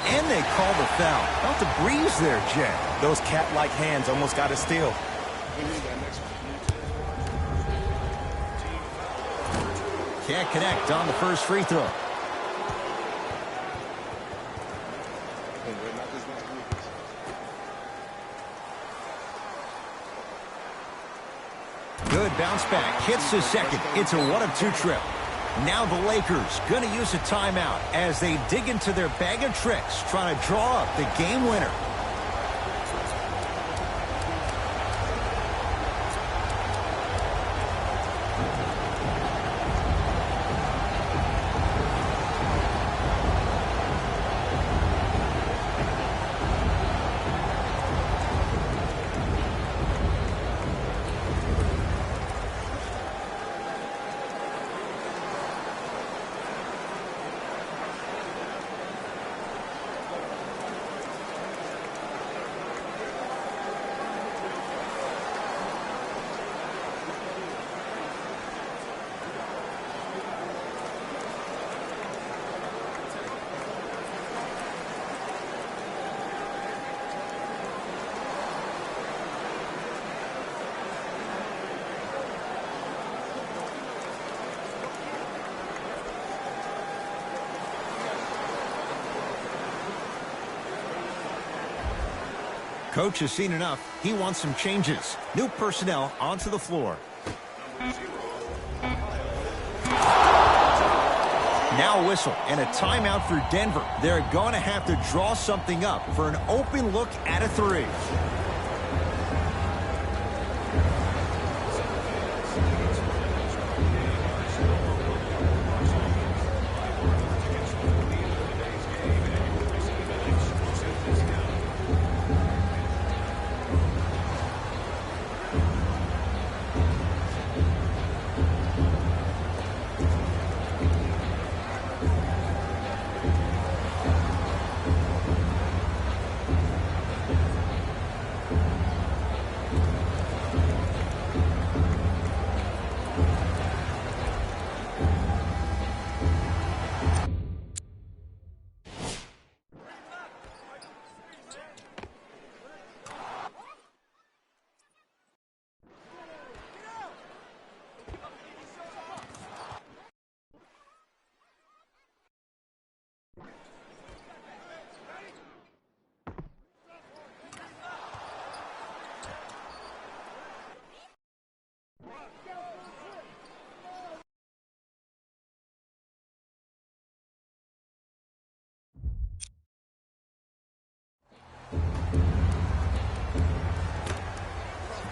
And they call the foul. Felt the breeze there, Jay. Those cat-like hands almost got a steal. Can't connect on the first free throw. Good bounce back. Hits the second. It's a 1-of-2 trip. Now the Lakers going to use a timeout as they dig into their bag of tricks, trying to draw up the game winner. Coach has seen enough. He wants some changes. New personnel onto the floor. Now a whistle and a timeout for Denver. They're going to have to draw something up for an open look at a three.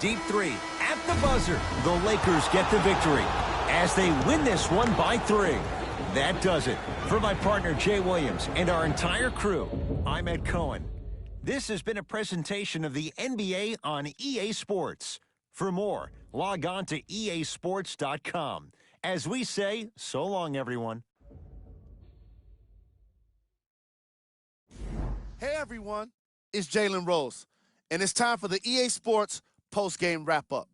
Deep three at the buzzer. The Lakers get the victory as they win this one by 3. That does it. For my partner, Jay Williams, and our entire crew, I'm Ed Cohen. This has been a presentation of the NBA on EA Sports. For more, log on to easports.com. As we say, so long, everyone. Hey, everyone. It's Jalen Rose, and it's time for the EA Sports post-game wrap-up.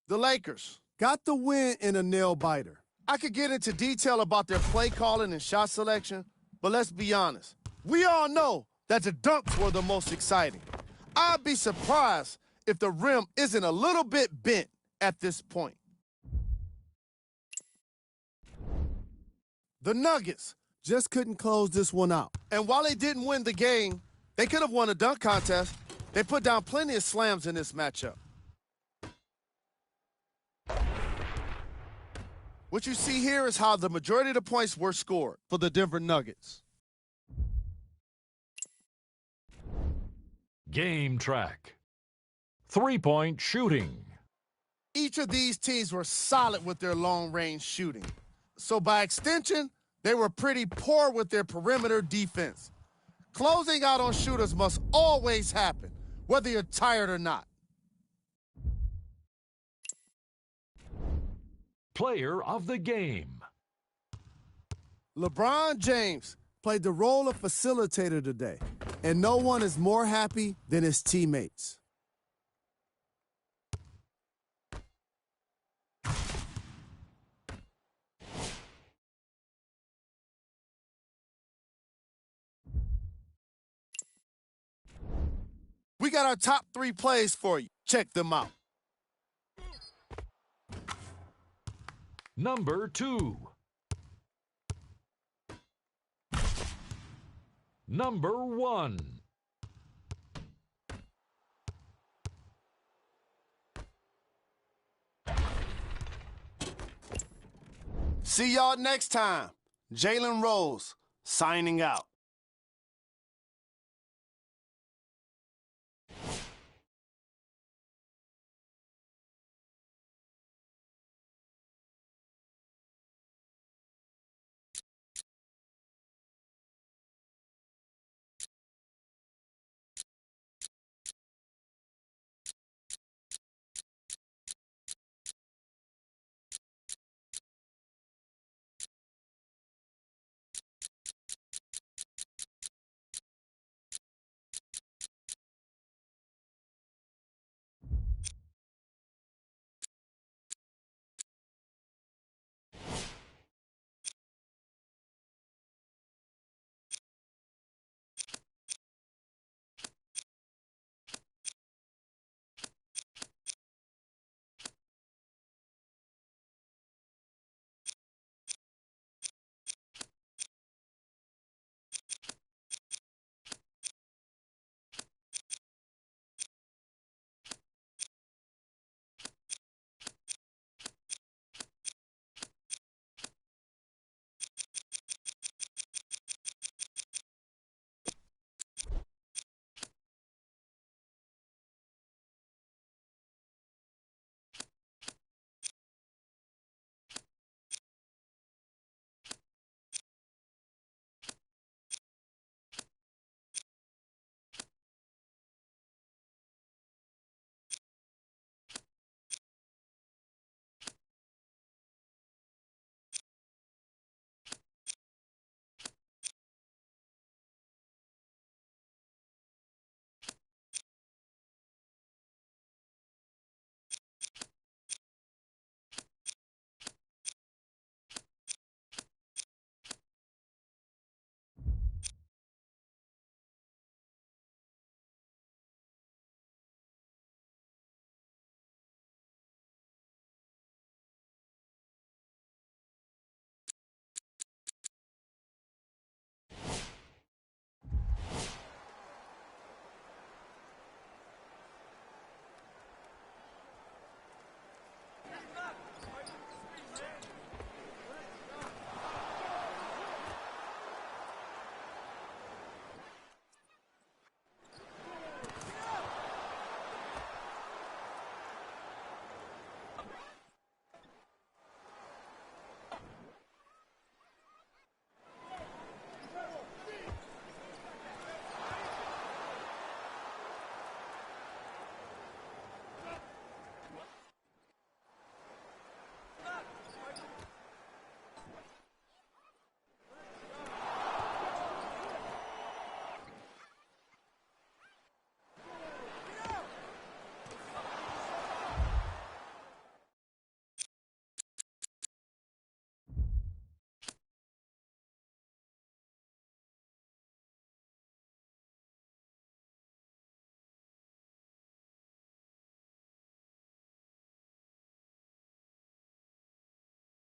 The Lakers got the win in a nail-biter. I could get into detail about their play calling and shot selection, but let's be honest. We all know that the dunks were the most exciting. I'd be surprised if the rim isn't a little bit bent at this point. The Nuggets just couldn't close this one out. And while they didn't win the game, they could have won a dunk contest. They put down plenty of slams in this matchup. What you see here is how the majority of the points were scored for the Denver Nuggets. Game track. 3-point shooting. Each of these teams were solid with their long-range shooting. So by extension, they were pretty poor with their perimeter defense. Closing out on shooters must always happen, whether you're tired or not. Player of the game. LeBron James played the role of facilitator today, and no one is more happy than his teammates. We got our top 3 plays for you. Check them out. Number 2. Number 1. See y'all next time. Jalen Rose, signing out.